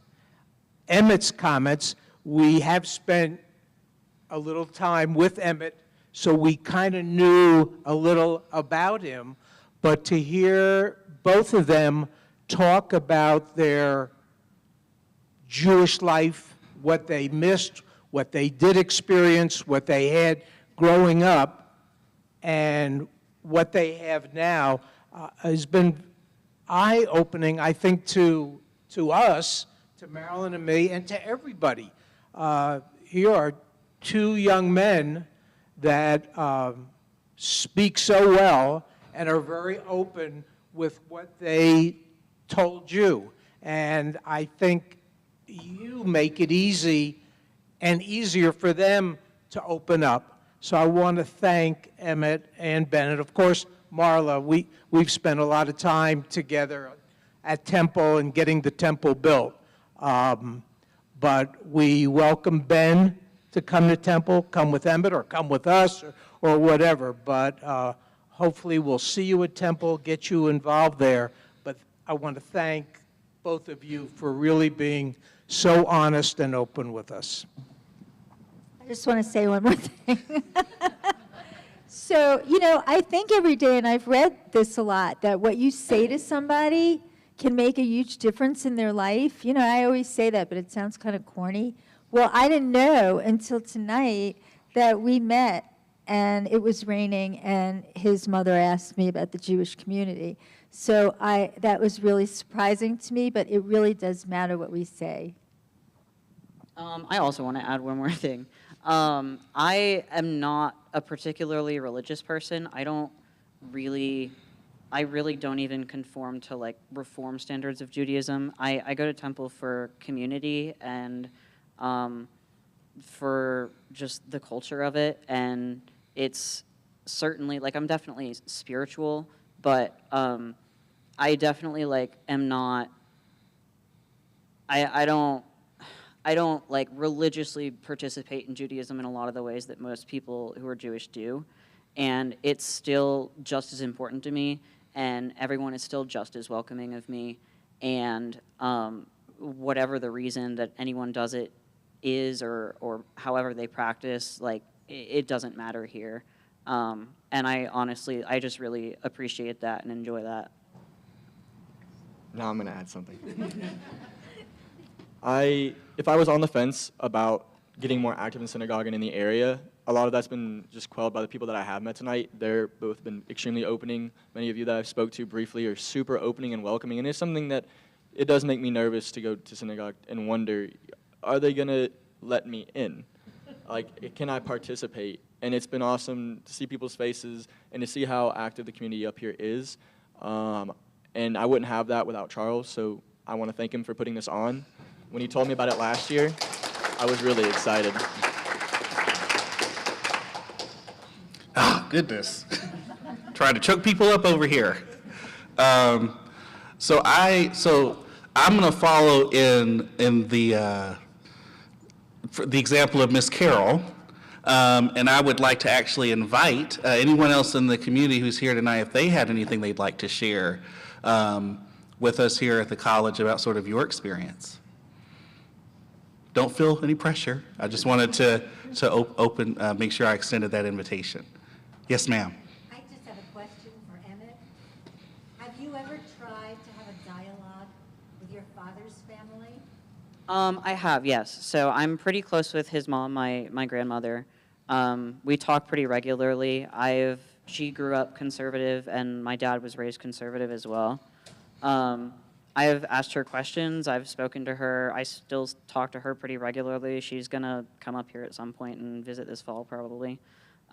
Emmett's comments. We have spent a little time with Emmett, so we kind of knew a little about him. But to hear both of them talk about their Jewish life, what they missed, what they did experience, what they had growing up, and what they have now, has been eye-opening, I think, to us, to Marilyn and me, and to everybody. Here are two young men that speak so well and are very open with what they told you. And I think you make it easy and easier for them to open up. So I want to thank Emmett and Bennett. Of course, Marla, we've spent a lot of time together at Temple and getting the Temple built. But we welcome Ben to come to Temple, come with Emmett or come with us or whatever. But hopefully we'll see you at Temple, get you involved there. But I want to thank both of you for really being so honest and open with us. I just want to say one more thing. So, I think every day, and I've read this a lot, that what you say to somebody can make a huge difference in their life. I always say that, but it sounds kind of corny. Well, I didn't know until tonight that we met, and it was raining, and his mother asked me about the Jewish community. So that was really surprising to me, but it really does matter what we say. I also want to add one more thing. I am not a particularly religious person. I really don't even conform to like reform standards of Judaism. I go to temple for community and for just the culture of it, and it's certainly like I'm definitely spiritual, but I definitely like am not. I don't like religiously participate in Judaism in a lot of the ways that most people who are Jewish do, and it's still just as important to me, and everyone is still just as welcoming of me, and whatever the reason that anyone does it is or however they practice, like it doesn't matter here. And I just really appreciate that and enjoy that. Now I'm going to add something. I if I was on the fence about getting more active in synagogue and in the area, a lot of that's been just quelled by the people that I have met tonight. They're both been extremely opening. Many of you that I've spoke to briefly are super opening and welcoming, and it's something that it does make me nervous to go to synagogue and wonder, are they going to let me in? Like, can I participate? And it's been awesome to see people's faces and to see how active the community up here is. And I wouldn't have that without Charles, so I want to thank him for putting this on. When he told me about it last year, I was really excited. Oh, goodness. Trying to choke people up over here. So I'm going to follow in the for the example of Miss Carol, and I would like to actually invite anyone else in the community who's here tonight, if they had anything they'd like to share with us here at the college about sort of your experience. Don't feel any pressure. I just wanted to make sure I extended that invitation. Yes, ma'am. I just have a question for Emmett. Have you ever tried to have a dialogue with your father's family? I have, yes. So I'm pretty close with his mom, my grandmother. We talk pretty regularly. She grew up conservative, and my dad was raised conservative as well. I've asked her questions. I've spoken to her. I still talk to her pretty regularly. She's going to come up here at some point and visit this fall, probably.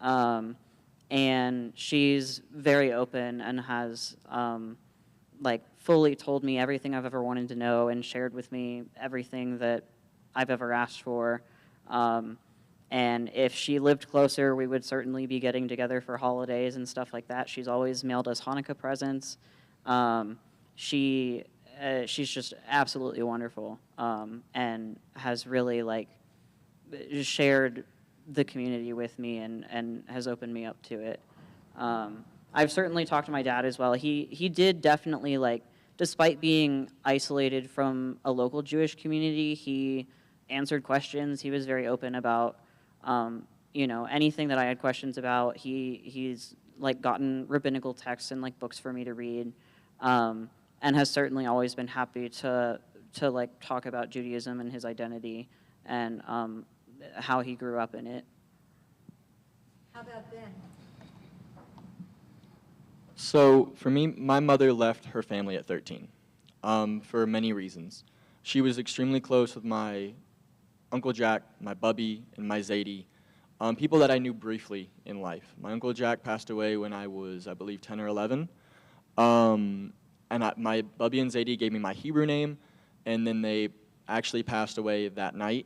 And she's very open and has, fully told me everything I've ever wanted to know and shared with me everything that I've ever asked for. And if she lived closer, we would certainly be getting together for holidays and stuff like that. She's always mailed us Hanukkah presents. She's just absolutely wonderful, and has really shared the community with me and has opened me up to it. I've certainly talked to my dad as well. He did definitely, despite being isolated from a local Jewish community, he answered questions. He was very open about, anything that I had questions about. He's gotten rabbinical texts and books for me to read, and has certainly always been happy to talk about Judaism and his identity and how he grew up in it. How about Ben? So for me, my mother left her family at 13 for many reasons. She was extremely close with my Uncle Jack, my Bubby, and my Zadie, people that I knew briefly in life. My Uncle Jack passed away when I was, I believe, 10 or 11. My Bubby and Zadie gave me my Hebrew name, and then they actually passed away that night.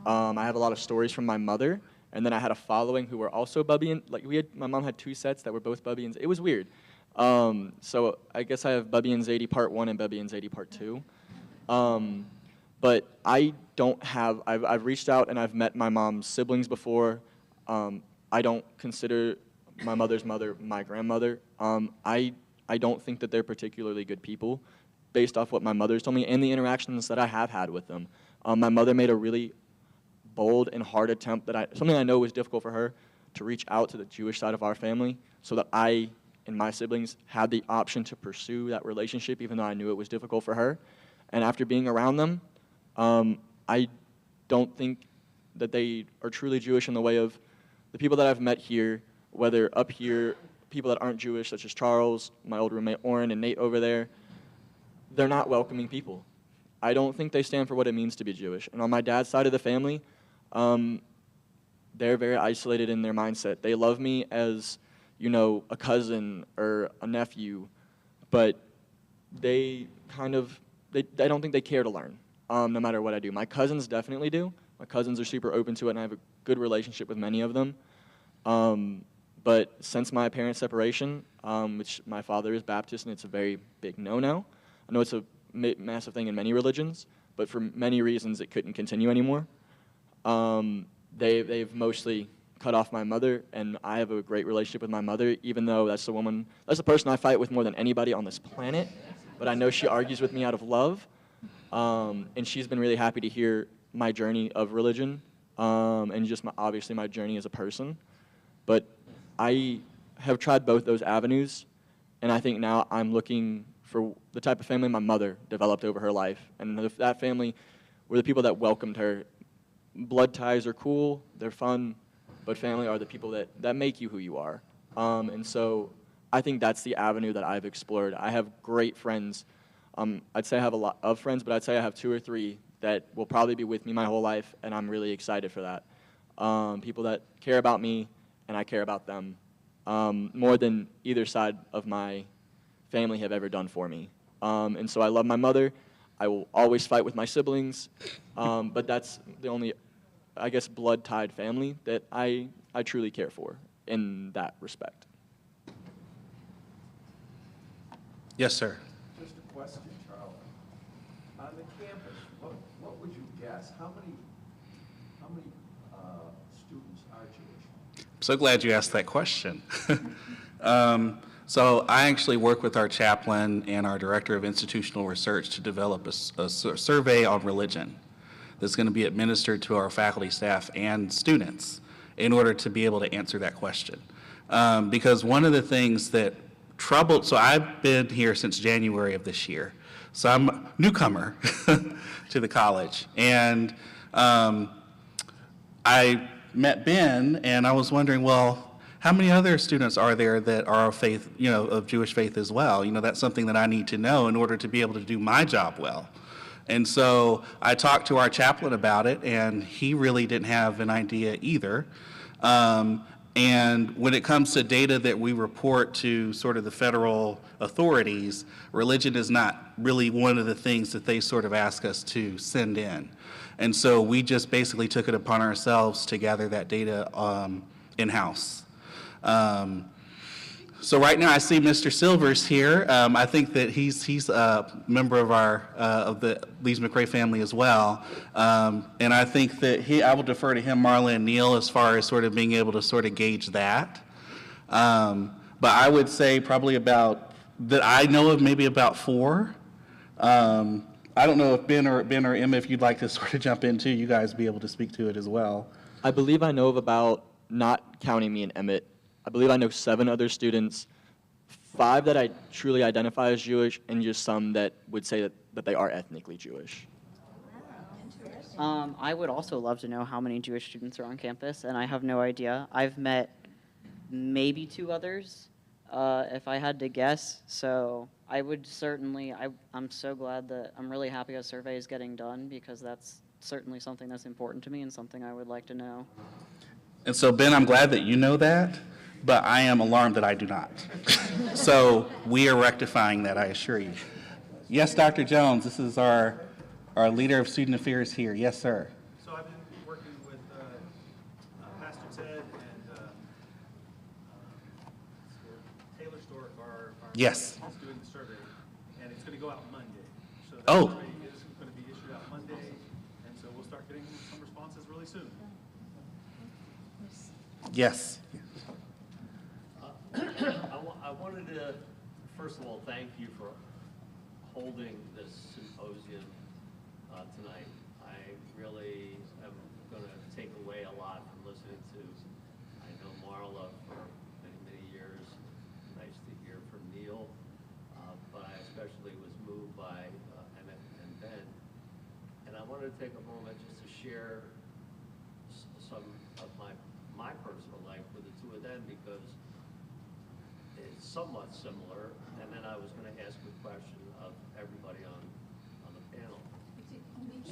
I have a lot of stories from my mother, and then I had a following who were also Bubby and my mom had two sets that were both Bubby and it was weird. So I guess I have Bubby and Zadie Part 1 and Bubby and Zadie Part 2. But I don't have, I've reached out and I've met my mom's siblings before. I don't consider my mother's mother my grandmother. I don't think that they're particularly good people based off what my mother's told me and the interactions that I have had with them. My mother made a really bold and hard attempt something I know was difficult for her, to reach out to the Jewish side of our family so that I and my siblings had the option to pursue that relationship, even though I knew it was difficult for her. And after being around them, I don't think that they are truly Jewish in the way of the people that I've met here, whether up here, people that aren't Jewish, such as Charles, my old roommate Oren, and Nate over there. They're not welcoming people. I don't think they stand for what it means to be Jewish. And on my dad's side of the family, they're very isolated in their mindset. They love me as, a cousin or a nephew, but I don't think they care to learn, no matter what I do. My cousins definitely do. My cousins are super open to it, and I have a good relationship with many of them. But since my parents' separation, which my father is Baptist, and it's a very big no-no. I know it's a massive thing in many religions, but for many reasons it couldn't continue anymore. They've mostly cut off my mother, and I have a great relationship with my mother, even though that's the person I fight with more than anybody on this planet. But I know she argues with me out of love, and she's been really happy to hear my journey of religion, and just obviously my journey as a person. But I have tried both those avenues, and I think now I'm looking for the type of family my mother developed over her life. And if that family were the people that welcomed her. Blood ties are cool, they're fun, but family are the people that make you who you are. And so I think that's the avenue that I've explored. I have great friends. I'd say I have a lot of friends, but I'd say I have 2 or 3 that will probably be with me my whole life, and I'm really excited for that. People that care about me, and I care about them, more than either side of my family have ever done for me. And so I love my mother. I will always fight with my siblings, but that's the only, I guess, blood-tied family that I truly care for in that respect. Yes, sir. Just a question, Charles. On the campus, what would you guess? How many students are Jewish? I'm so glad you asked that question. So I actually work with our chaplain and our director of institutional research to develop a survey on religion that's going to be administered to our faculty, staff, and students in order to be able to answer that question. Because one of the things that so I've been here since January of this year, so I'm a newcomer to the college, and I met Ben, and I was wondering, well, how many other students are there that are of faith, of Jewish faith as well? That's something that I need to know in order to be able to do my job well. And so I talked to our chaplain about it, and he really didn't have an idea either. And when it comes to data that we report to sort of the federal authorities, religion is not really one of the things that they sort of ask us to send in. And so we just basically took it upon ourselves to gather that data in-house. So right now I see Mr. Silvers here. I think that he's a member of of the Lees-McRae family as well. And I think that I will defer to him, Marla, and Neil as far as sort of being able to sort of gauge that. But I would say probably that I know of maybe about 4. I don't know if Ben or Emma, if you'd like to sort of jump in too, you guys be able to speak to it as well. I believe I know of about, not counting me and Emmett, I believe I know 7 other students, 5 that I truly identify as Jewish, and just some that would say that they are ethnically Jewish. I would also love to know how many Jewish students are on campus, and I have no idea. I've met maybe 2 others, if I had to guess. So I would certainly, I'm so glad I'm really happy a survey is getting done, because that's certainly something that's important to me and something I would like to know. And so, Ben, I'm glad that you know that, but I am alarmed that I do not. So we are rectifying that, I assure you. Yes, Dr. Jones, this is our leader of student affairs here. Yes, sir. So I've been working with Pastor Ted and Taylor Stork, our Yes. is doing the survey, and it's going to go out Monday. So that Oh. survey is going to be issued out Monday, and so we'll start getting some responses really soon. Yes. I wanted to, first of all, thank you for holding this symposium tonight. I really am going to take away a lot from listening to, I know Marla for many, many years. Nice to hear from Neil, but I especially was moved by Emmett and Ben. And I wanted to take a moment just to share some of my personal life with the 2 of them, because it's somewhat similar, and then I was going to ask a question of everybody on the panel.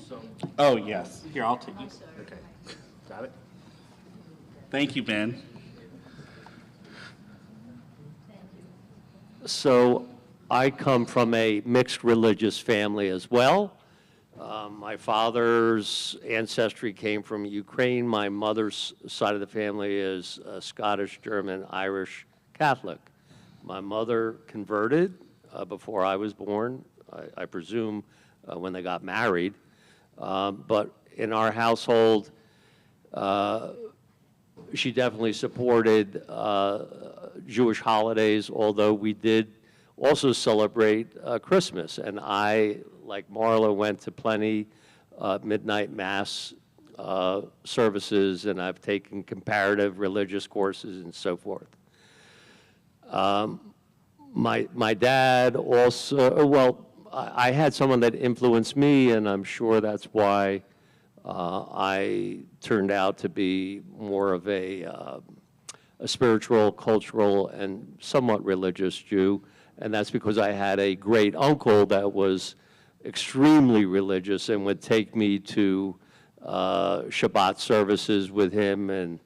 So, Oh, yes. Here, I'll take you. Okay. Got it? Thank you, Ben. so I come from a mixed religious family as well. My father's ancestry came from Ukraine. My mother's side of the family is Scottish, German, Irish, Catholic. My mother converted before I was born, I presume when they got married. But in our household, she definitely supported Jewish holidays, although we did also celebrate Christmas. And I, like Marla, went to plenty midnight mass services, and I've taken comparative religious courses and so forth. My dad also, well, I had someone that influenced me, and I'm sure that's why I turned out to be more of a spiritual, cultural, and somewhat religious Jew. And that's because I had a great uncle that was extremely religious and would take me to Shabbat services with him and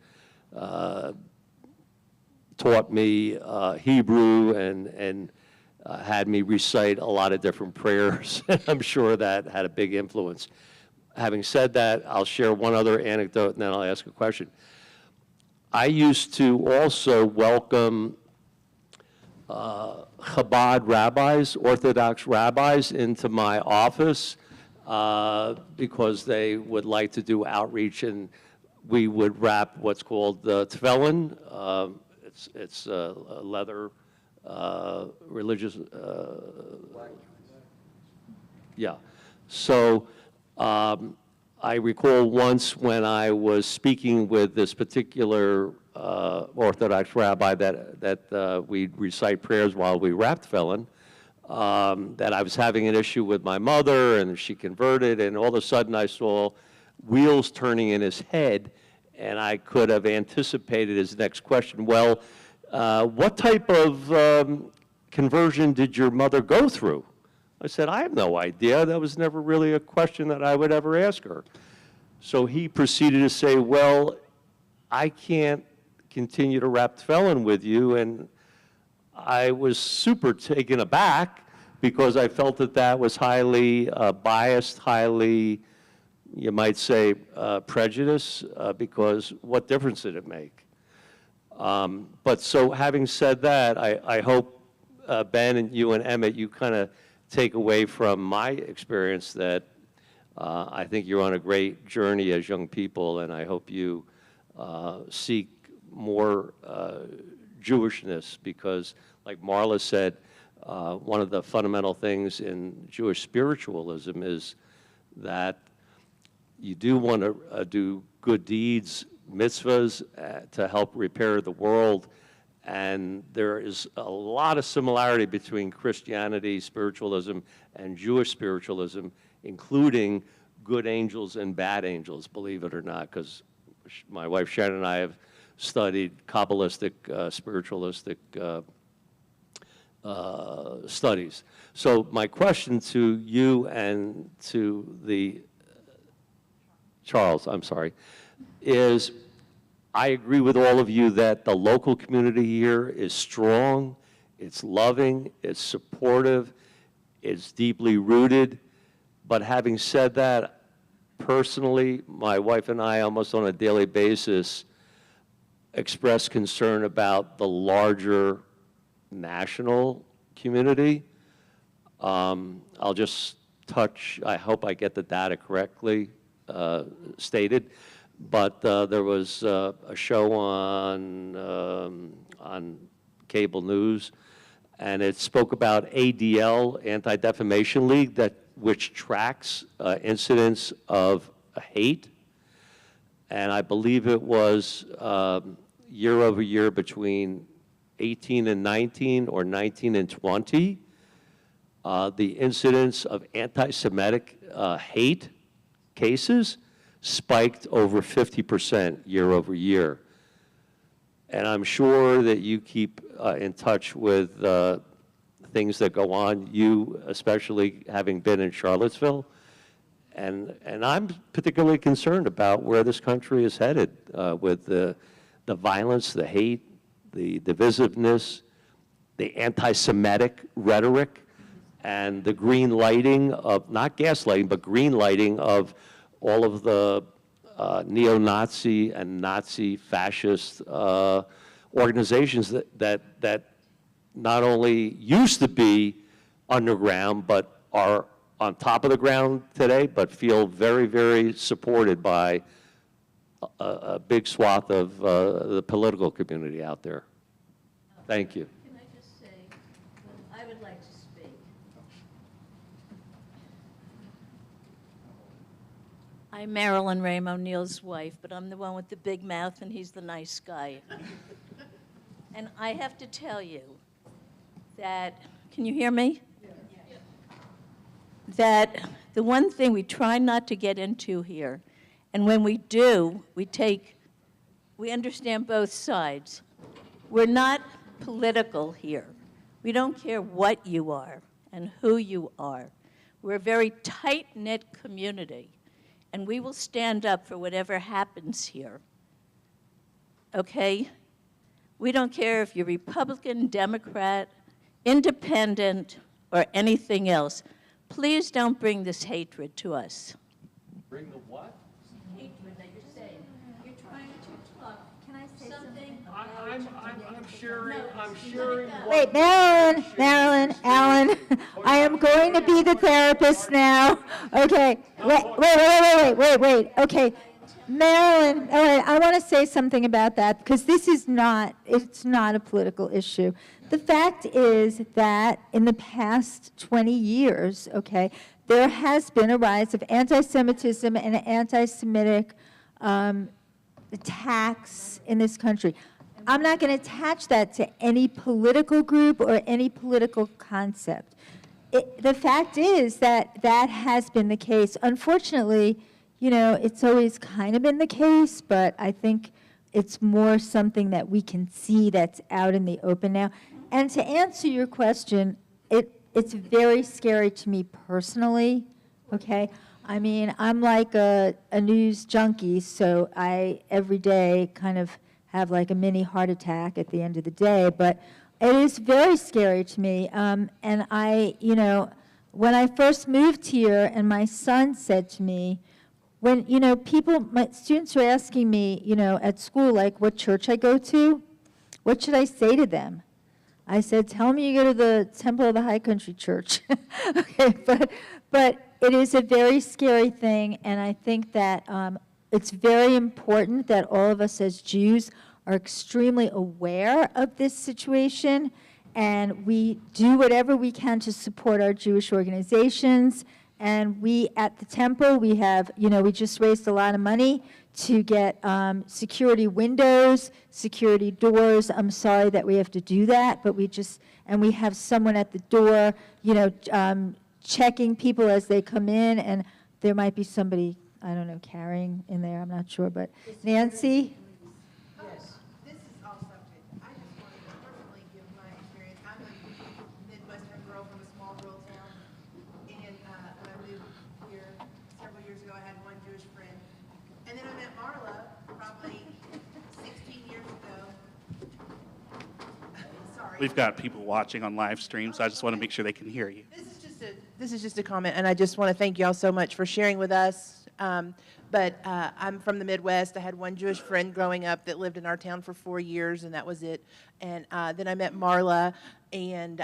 taught me Hebrew and had me recite a lot of different prayers. I'm sure that had a big influence. Having said that, I'll share one other anecdote and then I'll ask a question. I used to also welcome Chabad rabbis, Orthodox rabbis, into my office because they would like to do outreach, and we would wrap what's called the tefillin. It's a leather religious. Yeah. So I recall once when I was speaking with this particular Orthodox rabbi that we'd recite prayers while we wrapped tefillin, that I was having an issue with my mother, and she converted, and all of a sudden I saw wheels turning in his head, and I could have anticipated his next question. Well, what type of conversion did your mother go through? I said, I have no idea. That was never really a question that I would ever ask her. So he proceeded to say, well, I can't continue to wrap tefillin with you. And I was super taken aback because I felt that that was highly biased, highly, you might say, prejudice, because what difference did it make? But so having said that, I hope, Ben, and you and Emmett, you kind of take away from my experience that I think you're on a great journey as young people, and I hope you seek more Jewishness, because like Marla said, one of the fundamental things in Jewish spiritualism is that you do want to do good deeds, mitzvahs, to help repair the world. And there is a lot of similarity between Christianity, spiritualism, and Jewish spiritualism, including good angels and bad angels, believe it or not, because my wife Sharon and I have studied Kabbalistic, spiritualistic studies. So my question to you and to the, Charles, I'm sorry, is I agree with all of you that the local community here is strong, it's loving, it's supportive, it's deeply rooted. But having said that, personally, my wife and I almost on a daily basis express concern about the larger national community. I'll just touch, I hope I get the data correctly stated. But there was a show on cable news, and it spoke about ADL, Anti-Defamation League, which tracks incidents of hate. And I believe it was year over year between 18 and 19 or 19 and 20, the incidents of anti-Semitic hate cases spiked over 50% year over year. And I'm sure that you keep in touch with things that go on, you especially having been in Charlottesville. And I'm particularly concerned about where this country is headed with the violence, the hate, the divisiveness, the anti-Semitic rhetoric, and the green lighting of, not gaslighting, but green lighting of all of the neo-Nazi and Nazi fascist organizations that not only used to be underground, but are on top of the ground today, but feel very, very supported by a big swath of the political community out there. Thank you. Can I just say, I would like to speak. I'm Marilyn Rame O'Neill's wife, but I'm the one with the big mouth, and he's the nice guy. And I have to tell you that, can you hear me? that the one thing we try not to get into here, and when we do, we understand both sides. We're not political here. We don't care what you are and who you are. We're a very tight-knit community, and we will stand up for whatever happens here. Okay? We don't care if you're Republican, Democrat, Independent, or anything else. Please don't bring this hatred to us. Bring the what? Hatred that you're saying. You're trying to talk. Can I say something? I'm sharing. Wait, Marilyn, Alan, I am going to be the therapist now. Okay, wait. Okay, Marilyn, all right, I want to say something about that because it's not a political issue. The fact is that in the past 20 years, okay, there has been a rise of anti-Semitism and anti-Semitic attacks in this country. I'm not going to attach that to any political group or any political concept. The fact is that that has been the case. Unfortunately, you know, it's always kind of been the case, but I think it's more something that we can see that's out in the open now. And to answer your question, it's very scary to me personally, okay? I mean, I'm like a news junkie, so I every day kind of have like a mini heart attack at the end of the day, but it is very scary to me. And I, you know, when I first moved here and my son said to me, when, you know, my students were asking me, you know, at school, like what church I go to, what should I say to them? I said, tell me you go to the Temple of the High Country Church. Okay, but it is a very scary thing, and I think that it's very important that all of us as Jews are extremely aware of this situation, and we do whatever we can to support our Jewish organizations. And we, at the temple, we have, you know, we just raised a lot of money to get security windows, security doors. I'm sorry that we have to do that, but we have someone at the door, you know, checking people as they come in, and there might be somebody, I don't know, carrying in there, I'm not sure, but Nancy? Yes. This is all subject. I just wanted to personally give my experience. I'm a Midwestern girl from a small rural town, and when I moved here several years ago, I had one Jewish friend. And then I met Marla probably 16 years ago. Sorry. We've got people watching on live stream, so I just want to make sure they can hear you. This is just a comment, and I just want to thank y'all so much for sharing with us. But I'm from the Midwest. I had one Jewish friend growing up that lived in our town for 4 years, and that was it. And then I met Marla, and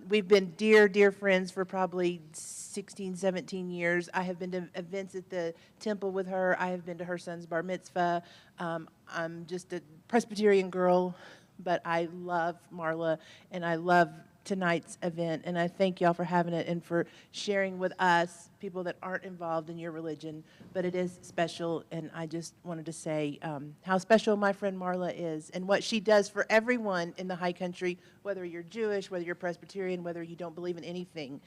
we've been dear, dear friends for probably 16, 17 years. I have been to events at the temple with her. I have been to her son's bar mitzvah. I'm just a Presbyterian girl, but I love Marla, and I love tonight's event, and I thank y'all for having it and for sharing with us, people that aren't involved in your religion, but it is special, and I just wanted to say how special my friend Marla is and what she does for everyone in the high country, whether you're Jewish, whether you're Presbyterian, whether you don't believe in anything,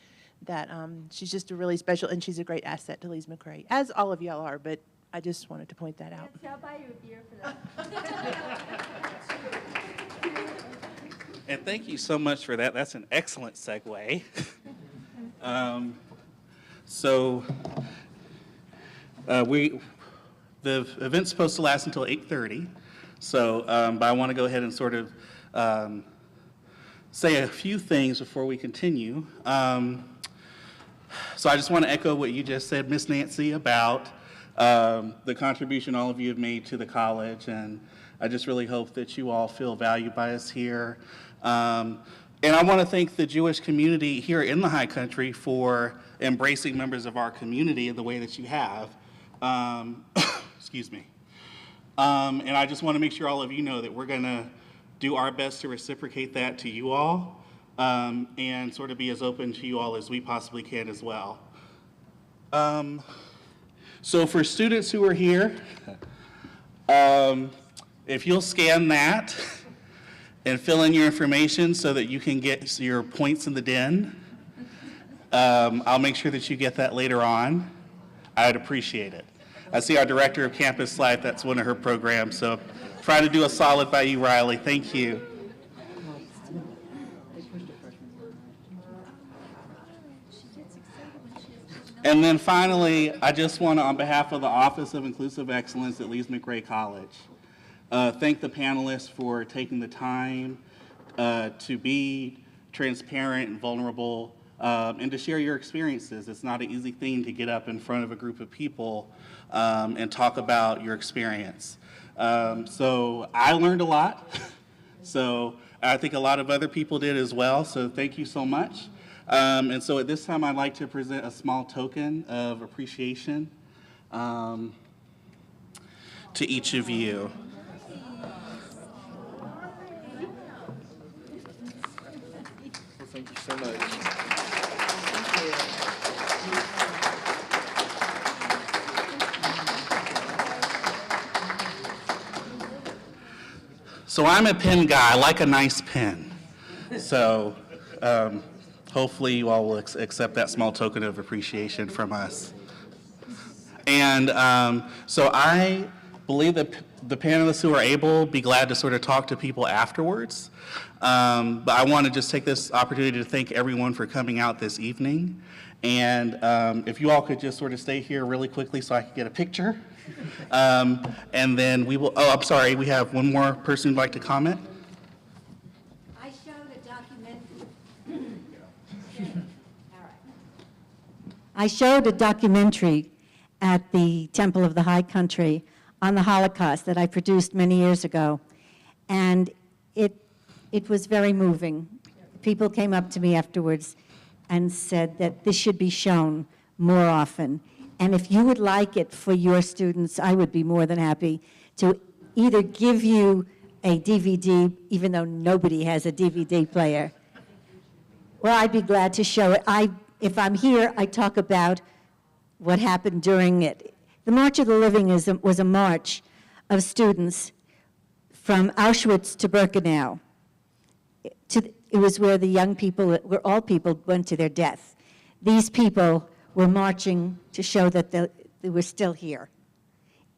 that she's just a really special, and she's a great asset to Lees-McRae, as all of y'all are, but I just wanted to point that out. Nancy, I'll buy you a beer for that. And thank you so much for that. That's an excellent segue. The event's supposed to last until 8:30. But I want to go ahead and sort of say a few things before we continue. So I just want to echo what you just said, Miss Nancy, about the contribution all of you have made to the college, and I just really hope that you all feel valued by us here. And I want to thank the Jewish community here in the High Country for embracing members of our community in the way that you have. Excuse me. And I just want to make sure all of you know that we're going to do our best to reciprocate that to you all, and sort of be as open to you all as we possibly can as well. So for students who are here, if you'll scan that and fill in your information so that you can get your points in the den. I'll make sure that you get that later on. I'd appreciate it. I see our Director of Campus Life, that's one of her programs, so try to do a solid by you, Riley. Thank you. And then finally, I just want to, on behalf of the Office of Inclusive Excellence at Lees-McRae College, thank the panelists for taking the time to be transparent and vulnerable and to share your experiences. It's not an easy thing to get up in front of a group of people and talk about your experience. So I learned a lot. So I think a lot of other people did as well. So thank you so much. And so at this time, I'd like to present a small token of appreciation to each of you. Well, thank you so much. So I'm a pen guy. I like a nice pen. So hopefully you all will accept that small token of appreciation from us. And so I believe that the panelists who are able be glad to sort of talk to people afterwards. But I want to just take this opportunity to thank everyone for coming out this evening. And if you all could just sort of stay here really quickly so I could get a picture. And then we will, oh, I'm sorry, we have one more person who'd like to comment. I showed a documentary. I showed a documentary at the Temple of the High Country on the Holocaust that I produced many years ago, and it was very moving. People came up to me afterwards and said that this should be shown more often. And if you would like it for your students, I would be more than happy to either give you a DVD, even though nobody has a DVD player. Well, I'd be glad to show it. If I'm here, I talk about what happened during it. The March of the Living was a march of students from Auschwitz to Birkenau. It was where the young people, where all people went to their death. These people were marching to show that they were still here.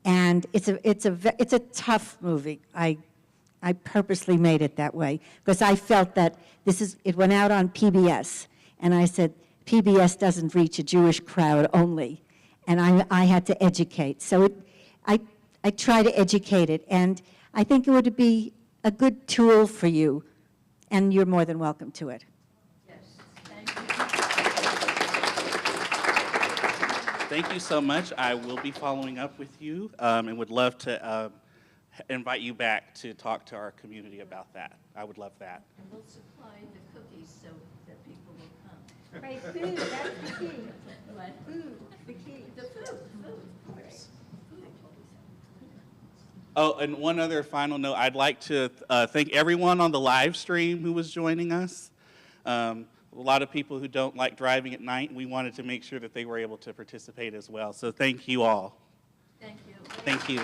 And it's a tough movie. I purposely made it that way because I felt that it went out on PBS, and I said, PBS doesn't reach a Jewish crowd only, and I had to educate. So I try to educate it, and I think it would be a good tool for you, and you're more than welcome to it. Thank you so much. I will be following up with you and would love to invite you back to talk to our community about that. I would love that. And we'll supply the cookies so that people will come. Right, food, that's the key. What? Food, the key. The food, of course. Oh, and one other final note, I'd like to thank everyone on the live stream who was joining us. A lot of people who don't like driving at night, we wanted to make sure that they were able to participate as well. So thank you all. Thank you. Thank you.